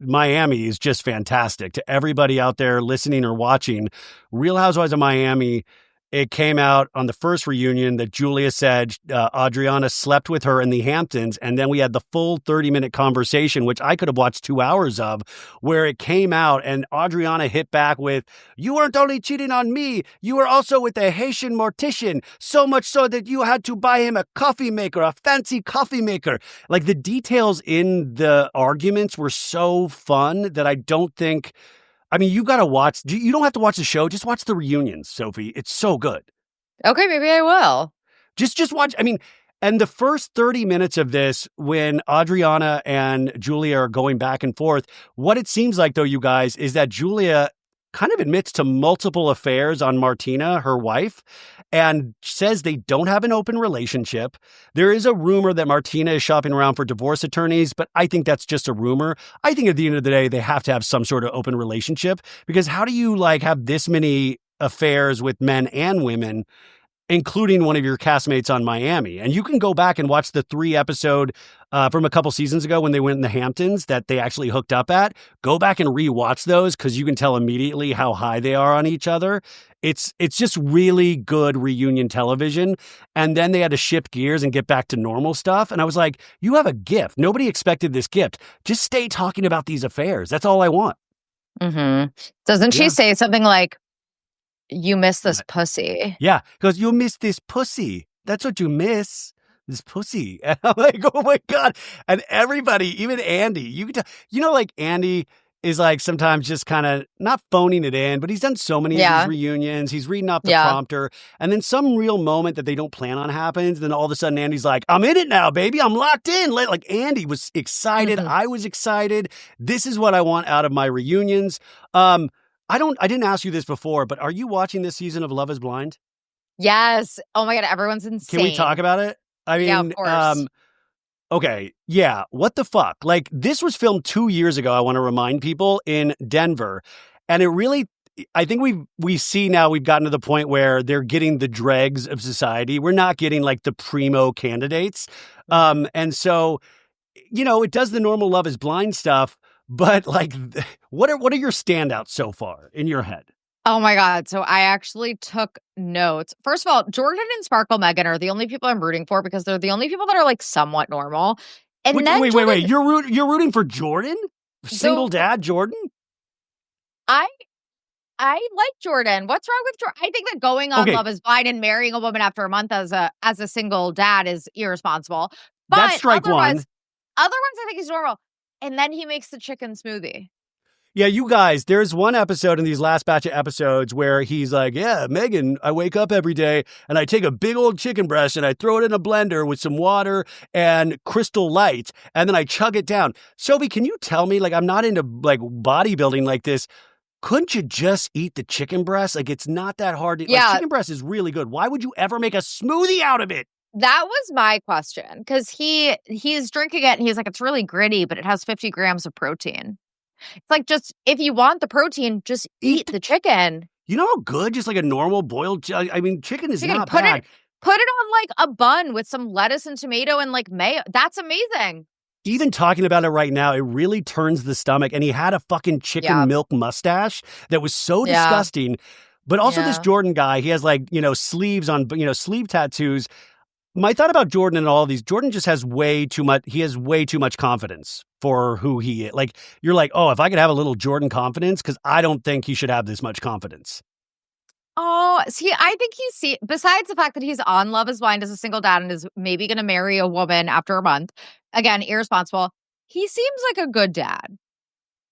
Miami is just fantastic. To everybody out there listening or watching, Real Housewives of Miami it came out on the first reunion that Julia said Adriana slept with her in the Hamptons. And then we had the full 30-minute conversation, which I could have watched 2 hours of, where it came out and Adriana hit back with, "You weren't only cheating on me, you were also with a Haitian mortician, so much so that you had to buy him a coffee maker, a fancy coffee maker." Like, the details in the arguments were so fun that I don't think... I mean, you got to watch. You don't have to watch the show. Just watch the reunions, Sophie. It's so good. Okay, maybe I will. Just watch. I mean, and the first 30 minutes of this, when Adriana and Julia are going back and forth, what it seems like, though, you guys, is that Julia kind of admits to multiple affairs on Martina, her wife, and says they don't have an open relationship. There is a rumor that Martina is shopping around for divorce attorneys, but I think that's just a rumor. I think at the end of the day, they have to have some sort of open relationship, because how do you have this many affairs with men and women, including one of your castmates on Miami? And you can go back and watch the 3-episode from a couple seasons ago when they went in the Hamptons that they actually hooked up at. Go back and rewatch those, because you can tell immediately how high they are on each other. It's just really good reunion television. And then they had to shift gears and get back to normal stuff. And I was like, you have a gift. Nobody expected this gift. Just stay talking about these affairs. That's all I want. Mm-hmm. Doesn't she say something like, "You miss this pussy"? Yeah, because you miss this pussy. That's what you miss. This pussy. And I'm like, oh my God. And everybody, even Andy, you can tell, Andy is sometimes just kind of not phoning it in, but he's done so many of these reunions. He's reading off the prompter. And then some real moment that they don't plan on happens. Then all of a sudden Andy's like, "I'm in it now, baby. I'm locked in." Andy was excited. Mm-hmm. I was excited. This is what I want out of my reunions. I didn't ask you this before, but are you watching this season of Love is Blind? Yes. Oh my God, everyone's insane. Can we talk about it? I mean, of course. Okay. Yeah. What the fuck? This was filmed 2 years ago, I want to remind people, in Denver. And it really, I think we see now we've gotten to the point where they're getting the dregs of society. We're not getting the primo candidates. And so, it does the normal Love is Blind stuff. But what are your standouts so far in your head? Oh my God. So I actually took notes. First of all, Jordan and Sparkle Megan are the only people I'm rooting for, because they're the only people that are somewhat normal. And wait. You're rooting for Jordan? Single dad Jordan? I like Jordan. What's wrong with Jordan? I think that going on Love is Blind and marrying a woman after a month as a single dad is irresponsible. But that's strike one. Otherwise, I think he's normal. And then he makes the chicken smoothie. Yeah, you guys, there's one episode in these last batch of episodes where he's like, "Yeah, Megan, I wake up every day and I take a big old chicken breast and I throw it in a blender with some water and Crystal Light, and then I chug it down." Sophie, can you tell me, I'm not into bodybuilding like this. Couldn't you just eat the chicken breast? It's not that hard. Chicken breast is really good. Why would you ever make a smoothie out of it? That was my question, because he's drinking it and he's like, "It's really gritty, but it has 50 grams of protein." It's just, if you want the protein, just eat the chicken. You know how good just a normal boiled, chicken is not bad. Put it on a bun with some lettuce and tomato and mayo. That's amazing. Even talking about it right now, it really turns the stomach. And he had a fucking chicken milk mustache that was so disgusting. But also this Jordan guy, he has sleeves on, sleeve tattoos. My thought about Jordan and all of these, Jordan just has way too much confidence for who he is. You're oh, if I could have a little Jordan confidence, because I don't think he should have this much confidence. Oh, see, I think besides the fact that he's on Love is Blind as a single dad and is maybe going to marry a woman after a month, again, irresponsible, he seems like a good dad.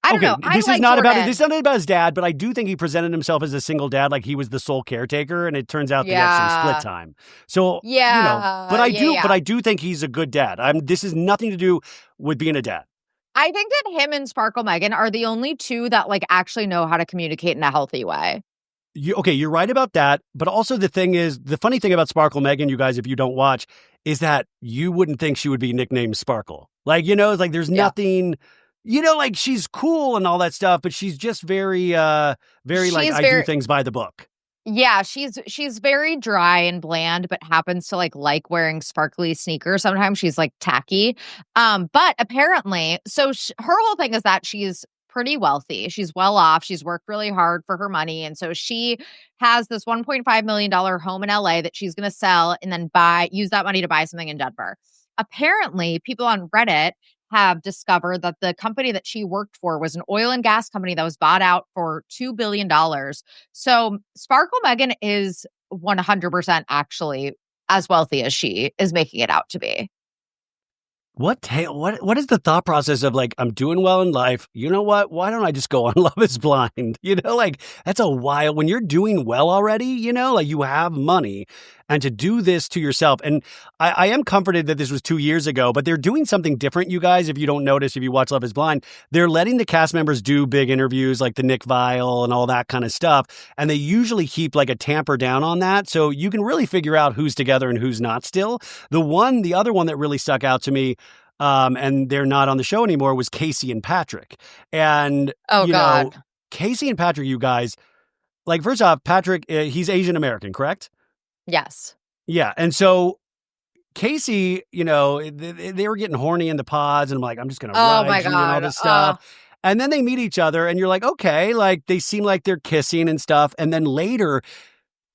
I don't know. This is not about his dad, but I do think he presented himself as a single dad, he was the sole caretaker, and it turns out they actually split time. So but I do think he's a good dad. This has nothing to do with being a dad. I think that him and Sparkle Megan are the only two that actually know how to communicate in a healthy way. You're right about that. But also the funny thing about Sparkle Megan, you guys, if you don't watch, is that you wouldn't think she would be nicknamed Sparkle. There's nothing. She's cool and all that stuff, but she's just very I do things by the book. Yeah, she's very dry and bland, but happens to like wearing sparkly sneakers. Sometimes she's tacky. But apparently, so her whole thing is that she's pretty wealthy. She's well off. She's worked really hard for her money. And so she has this $1.5 million home in LA that she's going to sell and then use that money to buy something in Denver. Apparently, people on Reddit have discovered that the company that she worked for was an oil and gas company that was bought out for $2 billion. So Sparkle Meghan is 100% actually as wealthy as she is making it out to be. What is the thought process of like, I'm doing well in life. You know what? Why don't I just go on Love is Blind? You know, like that's a wild, when you're doing well already, you know, like you have money, and to do this to yourself. And I am comforted that this was 2 years ago, but they're doing something different, you guys. If you don't notice, if you watch Love is Blind, they're letting the cast members do big interviews like the Nick Viall and all that kind of stuff. And they usually keep like a tamper down on that. So you can really figure out who's together and who's not still. The other one that really stuck out to me, and they're not on the show anymore, was Casey and Patrick. And, you know, Casey and Patrick, you guys, like, first off, Patrick, he's Asian American, correct? Yes. Yeah. And so Casey, you know, they were getting horny in the pods, and I'm like, I'm just going to ride you and all this stuff. And then they meet each other, and you're like, okay, like they seem like they're kissing and stuff. And then later,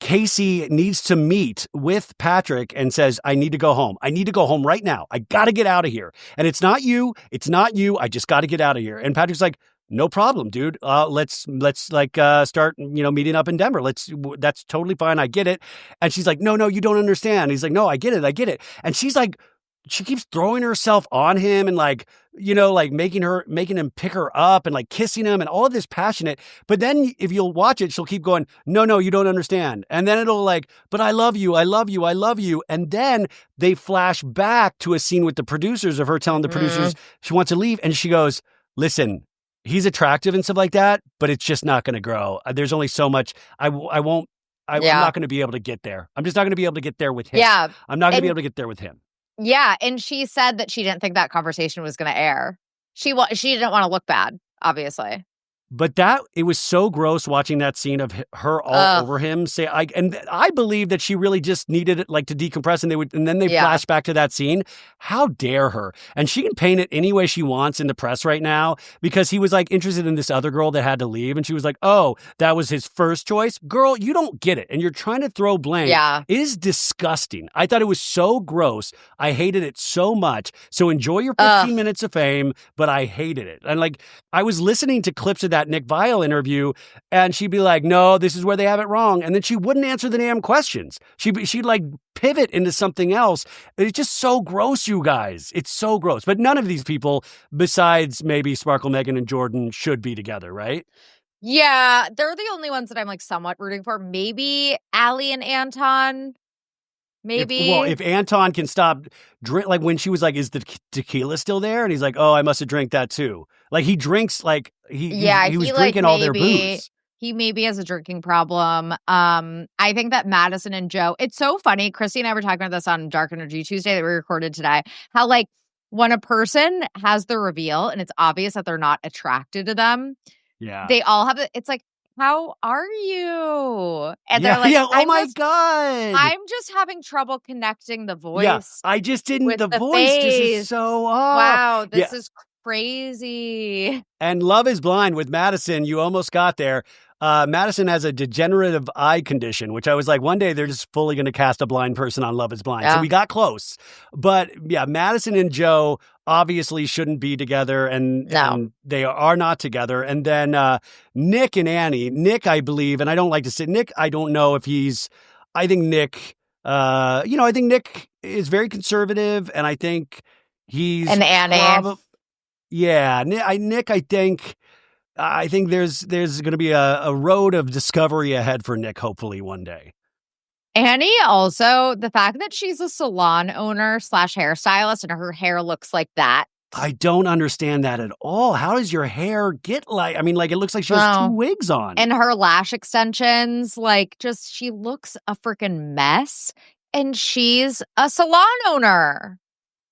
Casey needs to meet with Patrick and says, I need to go home. I need to go home right now. I got to get out of here. And it's not you. It's not you. I just got to get out of here. And Patrick's like, no problem, dude. Let's start, you know, meeting up in Denver. That's totally fine. I get it. And she's like, no, you don't understand. He's like, no, I get it. And she's like, she keeps throwing herself on him and like, you know, like making him pick her up and like kissing him and all of this passionate. But then if you'll watch it, she'll keep going, no, you don't understand. And then it'll like, but I love you. And then they flash back to a scene with the producers of her telling the producers she wants to leave. And she goes, listen, he's attractive and stuff like that, but it's just not going to grow. There's only so much. I'm not going to be able to get there. I'm just not going to be able to get there with him. Yeah. I'm not going to be able to get there with him. Yeah, and she said that she didn't think that conversation was going to air. She didn't want to look bad, obviously. But it was so gross watching that scene of her all over him. I believe that she really just needed it like to decompress, and then they flash back to that scene. How dare her? And she can paint it any way she wants in the press right now, because he was like interested in this other girl that had to leave, and she was like, oh, that was his first choice. Girl, you don't get it, and you're trying to throw blame. Yeah. It is disgusting. I thought it was so gross. I hated it so much. So enjoy your 15 minutes of fame, but I hated it. And like, I was listening to clips of that Nick Viall interview, and she'd be like, no, this is where they have it wrong. And then she wouldn't answer the damn questions. She'd like pivot into something else. It's just so gross, you guys. It's so gross. But none of these people, besides maybe Sparkle, Meghan, and Jordan, should be together, right? Yeah, they're the only ones that I'm like somewhat rooting for. Maybe Allie and Anton. Maybe. If Anton can stop drink, like when she was like, is the tequila still there? And he's like, oh, I must have drank that too. Like he drinks, like he was drinking all their booze. He maybe has a drinking problem. I think that Madison and Joe, it's so funny. Christy and I were talking about this on Dark Energy Tuesday that we recorded today. How like when a person has the reveal and it's obvious that they're not attracted to them, they all have it's like, how are you? And they're like, oh my God. I'm just having trouble connecting the voice. Yeah, I just didn't. The voice face. just is so off. Wow, this is crazy. And Love is Blind with Madison, you almost got there. Madison has a degenerative eye condition, which I was like, one day they're just fully going to cast a blind person on Love is Blind. So we got close. But yeah, Madison and Joe obviously shouldn't be together, and they are not together. And then Nick and Annie. Nick, I believe, and I don't like to say Nick, I don't know if I think Nick, I think Nick is very conservative, and I think he's... And Annie. Nick, I think there's going to be a road of discovery ahead for Nick, hopefully one day. Annie also, the fact that she's a salon owner / hairstylist and her hair looks like that. I don't understand that at all. How does your hair get like, I mean, like it looks like she has two wigs on. And her lash extensions, like just, she looks a freaking mess. And she's a salon owner.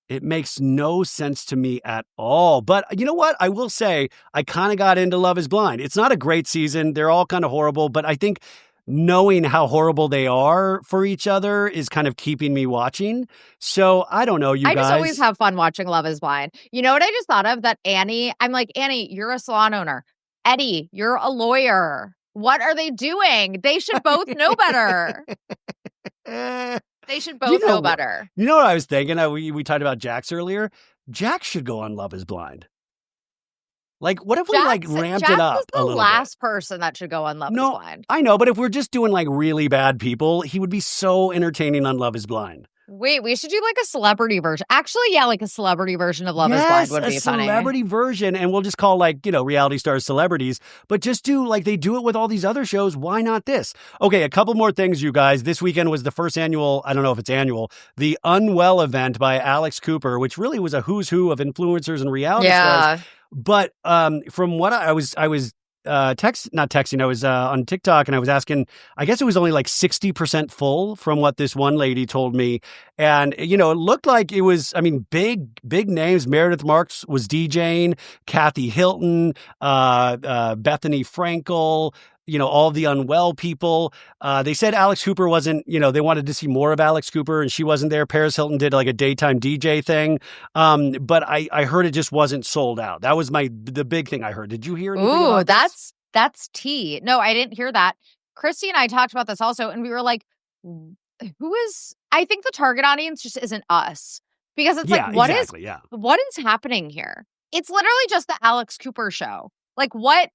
It makes no sense to me at all. But you know what? I will say I kind of got into Love is Blind. It's not a great season. They're all kind of horrible. But I think knowing how horrible they are for each other is kind of keeping me watching. So I don't know, I guys. just always have fun watching Love is Blind. You know what I just thought of? That Annie, I'm like, Annie, you're a salon owner. Eddie, you're a lawyer. What are they doing? They should both know better. They should both know better. You know what I was thinking? We talked about Jax earlier. Jax should go on Love is Blind. Like, what if we ramped it up a little bit? The last person that should go on Love is Blind. I know, but if we're just doing like really bad people, he would be so entertaining on Love is Blind. Wait, we should do like a celebrity version. Actually, yeah, like a celebrity version of Love is Blind would be funny. A celebrity version, and we'll just call reality stars celebrities, but just do like they do it with all these other shows. Why not this? Okay, a couple more things, you guys. This weekend was the first annual, I don't know if it's annual, the Unwell event by Alex Cooper, which really was a who's who of influencers and reality stars. But from what I was not texting, I was on TikTok and I was asking, I guess it was only like 60% full from what this one lady told me. And, it looked like it was, big names. Meredith Marks was DJing, Kathy Hilton, Bethany Frankel, all the Unwell people. They said Alex Cooper wasn't, they wanted to see more of Alex Cooper and she wasn't there. Paris Hilton did like a daytime DJ thing. But I heard it just wasn't sold out. That was the big thing I heard. Did you hear anything about this? That's tea. No, I didn't hear that. Christy and I talked about this also, and we were like, I think the target audience just isn't us. Because it's what is happening here? It's literally just the Alex Cooper show. Like what,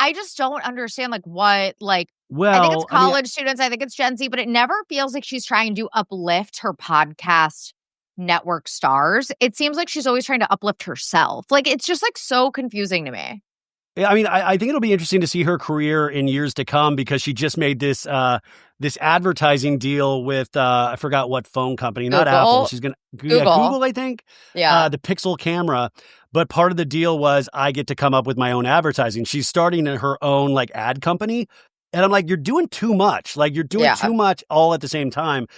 I just don't understand, I think it's college students, I think it's Gen Z, but it never feels like she's trying to uplift her podcast network stars. It seems like she's always trying to uplift herself. It's just so confusing to me. I think it'll be interesting to see her career in years to come because she just made this advertising deal with I forgot what phone company, Google. Not Apple. She's gonna Google, I think. Yeah, the Pixel camera. But part of the deal was I get to come up with my own advertising. She's starting her own ad company, and I'm like, you're doing too much. You're doing too much all at the same time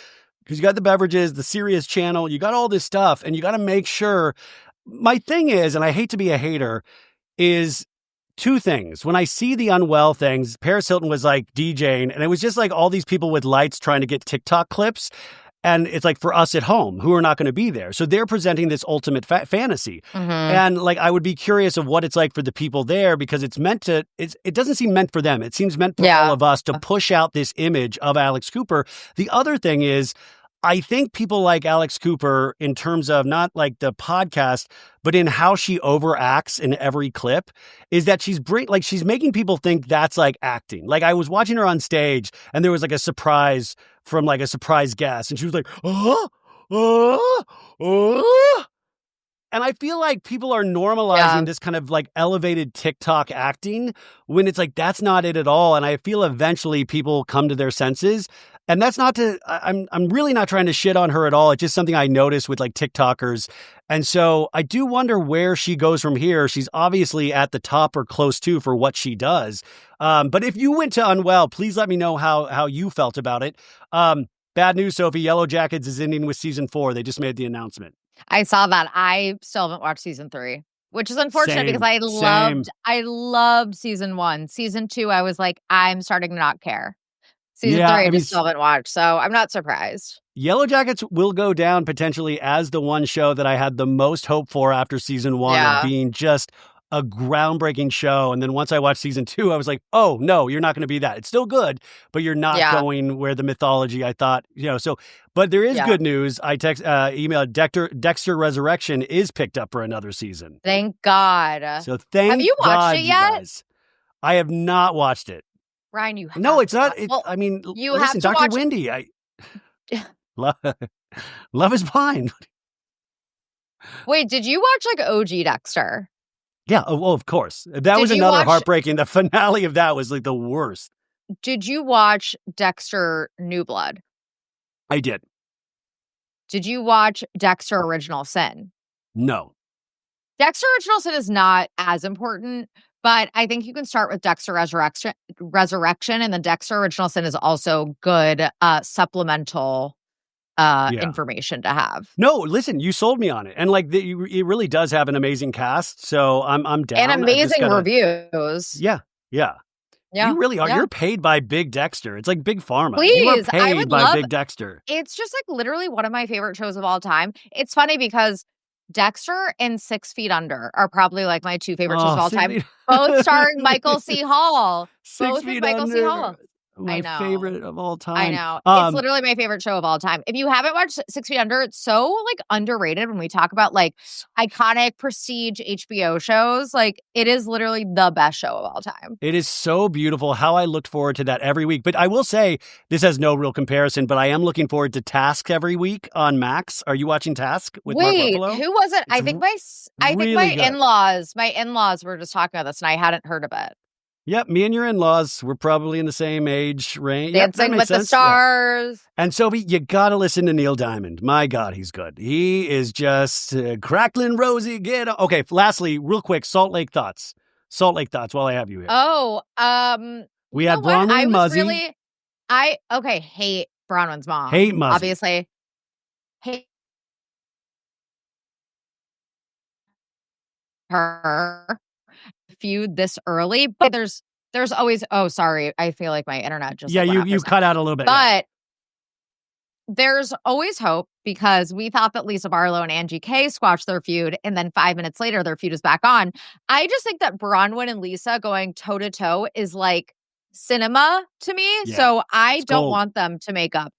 because you got the beverages, the Sirius channel, you got all this stuff, and you got to make sure. My thing is, and I hate to be a hater, is two things. When I see the Unwell things, Paris Hilton was DJing, and it was just all these people with lights trying to get TikTok clips. And it's for us at home who are not going to be there. So they're presenting this ultimate fantasy. Mm-hmm. And I would be curious of what it's like for the people there because it doesn't seem meant for them. It seems meant for all of us to push out this image of Alex Cooper. The other thing is, I think people like Alex Cooper in terms of not the podcast, but in how she overacts in every clip is that she's making people think that's acting. I was watching her on stage and there was a surprise from a surprise guest and she was like, and I feel like people are normalizing this kind of elevated TikTok acting when it's that's not it at all. And I feel eventually people come to their senses. And that's not to, I'm really not trying to shit on her at all. It's just something I noticed with TikTokers. And so I do wonder where she goes from here. She's obviously at the top or close to for what she does. But if you went to Unwell, please let me know how you felt about it. Bad news, Sophie, Yellow Jackets is ending with season 4. They just made the announcement. I saw that. I still haven't watched season 3, which is unfortunate because I loved season 1. Season 2, I was I'm starting to not care. Season 3, I just still haven't watched, so I'm not surprised. Yellow Jackets will go down potentially as the one show that I had the most hope for after season 1 of being just a groundbreaking show. And then once I watched season 2, I was like, oh, no, you're not going to be that. It's still good, but you're not going where the mythology I thought, so. But there is good news. I emailed Dexter Resurrection is picked up for another season. Thank God. So have you watched it yet? Guys. I have not watched it. Ryan, you have No, it's not. You listen, have to Dr. watch Wendy, Love is Blind. Wait, did you watch OG Dexter? Yeah, of course. That was another heartbreaking. The finale of that was the worst. Did you watch Dexter New Blood? I did. Did you watch Dexter Original Sin? No. Dexter Original Sin is not as important. But I think you can start with Dexter Resurrection, and then Dexter Original Sin is also good supplemental information to have. No, listen, you sold me on it, and it really does have an amazing cast. So I'm down. And amazing reviews. Yeah. Yeah. You really are. Yeah. You're paid by Big Dexter. It's like Big Pharma. Please, you are I paid would by love- Big Dexter. It's just like literally one of my favorite shows of all time. It's funny because Dexter and 6 Feet Under are probably like my 2 favorite shows of all time. Both starring Michael C. Hall. 6 Feet Michael C. Hall. Under. My favorite of all time. I know. It's literally my favorite show of all time. If you haven't watched 6 Feet Under, it's so like underrated when we talk about like iconic prestige HBO shows. Like it is literally the best show of all time. It is so beautiful. How I looked forward to that every week. But I will say this has no real comparison, but I am looking forward to Task every week on Max. Are you watching Task with Mark Ruffalo? Who was it? I think my really good. in-laws were just talking about this and I hadn't heard of it. Yep, me and your in-laws were probably in the same age range. Dancing with the Stars. Yeah. And Sophie, you gotta listen to Neil Diamond. My God, he's good. He is just crackling rosy. Okay, lastly, real quick, Salt Lake thoughts. Salt Lake thoughts while I have you here. Oh, we had Bronwyn and Muzzy. Hate Bronwyn's mom. Hate Muzzy. Obviously. Hate her. Feud this early, but there's always sorry, I feel like my internet just you cut out a little bit, but there's always hope because we thought that Lisa Barlow and Angie K squashed their feud and then 5 minutes later their feud is back on. I just think that Bronwyn and Lisa going toe to toe is like cinema to me. So I don't want them to make up.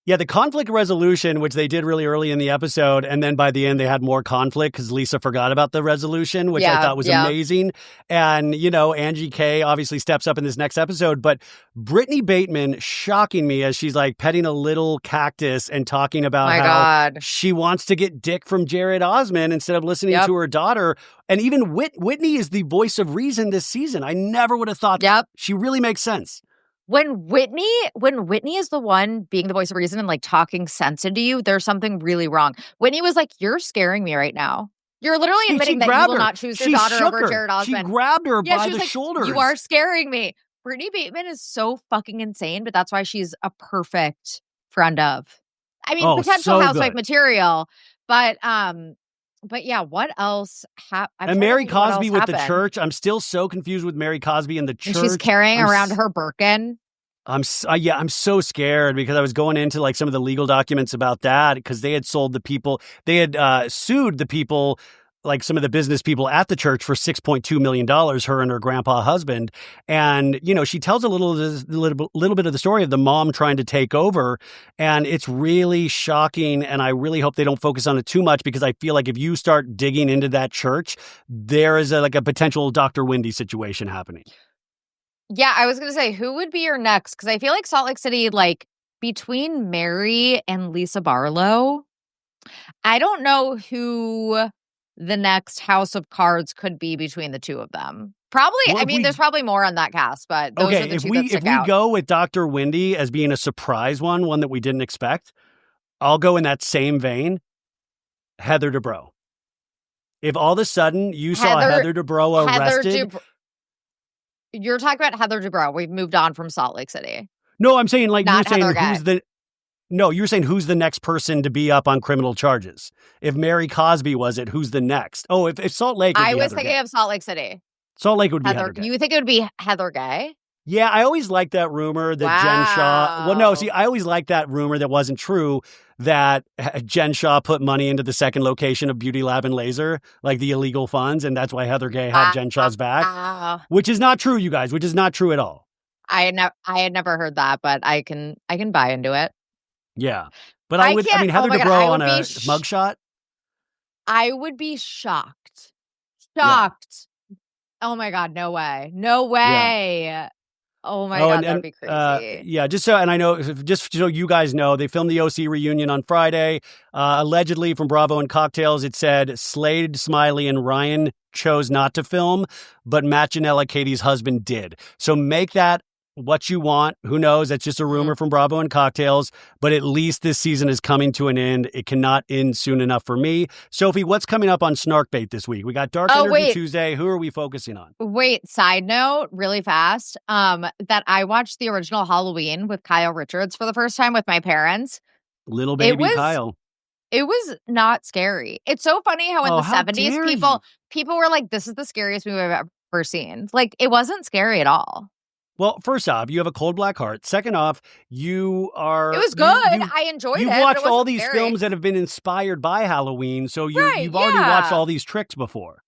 Yeah, the conflict resolution, which they did really early in the episode, and then by the end they had more conflict because Lisa forgot about the resolution, which I thought was amazing. And, Angie K obviously steps up in this next episode, but Brittany Bateman shocking me as she's like petting a little cactus and talking about how she wants to get dick from Jared Osman instead of listening to her daughter. And even Whitney is the voice of reason this season. I never would have thought that. She really makes sense. When Whitney is the one being the voice of reason and like talking sense into you, there's something really wrong. Whitney was like, "You're scaring me right now. You're literally admitting that you will not choose your daughter over Jared Osman." She grabbed her by the shoulders. You are scaring me. Brittany Bateman is so fucking insane, but that's why she's a perfect friend of. I mean, potential housewife material, but yeah, what else and Mary Cosby with the church. I'm still so confused with Mary Cosby and the church. And she's carrying around her Birkin. I'm so scared because I was going into like some of the legal documents about that because they had sued the people, like some of the business people at the church for $6.2 million, her and her grandpa husband. And, she tells a little bit of the story of the mom trying to take over. And it's really shocking. And I really hope they don't focus on it too much because I feel like if you start digging into that church, there is a potential Dr. Wendy situation happening. Yeah, I was going to say, who would be your next? Because I feel like Salt Lake City, like between Mary and Lisa Barlow, I don't know who the next House of Cards could be between the two of them. Probably, there's probably more on that cast, but those are the two that stick out. If we go with Dr. Wendy as being a surprise one that we didn't expect, I'll go in that same vein, Heather Dubrow. If all of a sudden you saw Heather Dubrow arrested... You're talking about Heather Dubrow. We've moved on from Salt Lake City. No, I'm saying like not you're saying who's the next person to be up on criminal charges? If Mary Cosby was it, who's the next? Oh, if Salt Lake would be I was thinking of Salt Lake City. Salt Lake would be Heather Gay. You think it would be Heather Gay? Yeah, I always liked that rumor that Jen Shaw... Well, no, see, I always liked that rumor that wasn't true, that Jen Shaw put money into the second location of Beauty Lab and Laser, like the illegal funds, and that's why Heather Gay had Jen Shaw's back. Which is not true, you guys, which is not true at all. I had never heard that, but I can buy into it. Yeah. But Heather Dubrow on a mugshot? I would be shocked. Shocked. Yeah. Oh my God, no way. No way. Yeah. Oh my God, that'd be crazy. Just so you guys know, they filmed the OC reunion on Friday. Allegedly from Bravo and Cocktails, it said Slade, Smiley, and Ryan chose not to film, but Matt Janella, Katie's husband, did. So make that what you want. Who knows? That's just a rumor from Bravo and Cocktails, but at least this season is coming to an end. It cannot end soon enough for me. Sophie, what's coming up on Snarkbait this week? We got Dark Energy Tuesday. Who are we focusing on? Wait, side note, really fast, that I watched the original Halloween with Kyle Richards for the first time with my parents. Little baby Kyle. It was not scary. It's so funny how in the 70s people were like, this is the scariest movie I've ever seen. Like, it wasn't scary at all. Well, first off, you have a cold black heart. Second off, you are... It was good. I enjoyed it. You've watched all these scary. films that have been inspired by Halloween, so you've already yeah. watched all these tricks before.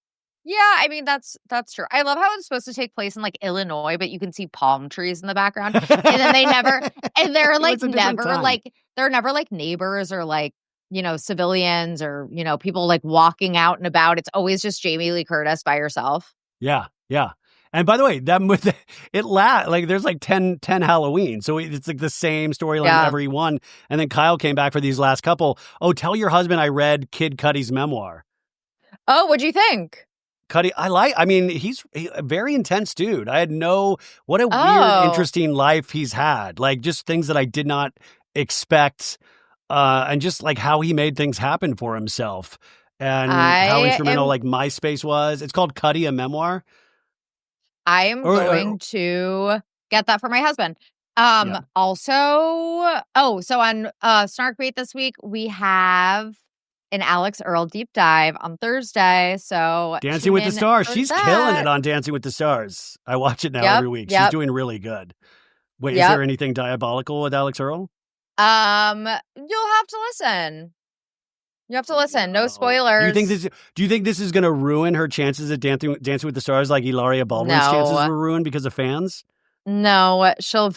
Yeah, I mean, that's true. I love how it's supposed to take place in like Illinois, but you can see palm trees in the background. And then they never, and they're like never like, they're never like neighbors or like, you know, civilians or, you know, people like walking out and about. It's always just Jamie Lee Curtis by herself. Yeah, yeah. And by the way, like there's like 10 Halloween. So it's like the same storyline every one. And then Kyle came back for these last couple. Oh, tell your husband I read Kid Cudi's memoir. Oh, what'd you think? Cudi, I mean, he's a very intense dude. What a weird, interesting life he's had. Like just things that I did not expect. And just like how he made things happen for himself and how instrumental like MySpace was. It's called Cudi, a memoir. I am going to get that for my husband. Also, so on Snarkbait this week, we have an Alex Earl deep dive on Thursday. So Dancing with the Stars. She's killing it on Dancing with the Stars. I watch it now every week. She's doing really good. Wait, is there anything diabolical with Alex Earl? You'll have to listen. You have to listen. No spoilers. Do you think this is going to ruin her chances at Dancing with the Stars like Hilaria Baldwin's chances were ruined because of fans? No, she'll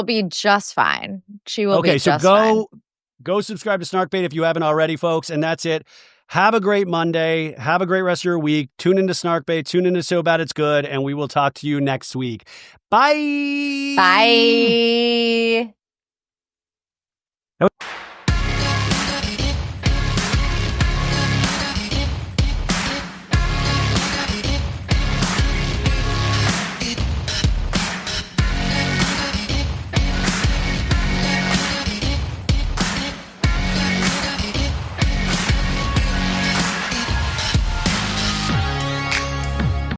be just fine. She will be just fine. Go subscribe to Snarkbait if you haven't already, folks. And that's it. Have a great Monday. Have a great rest of your week. Tune into Snarkbait. Tune into So Bad It's Good. And we will talk to you next week. Bye. Bye.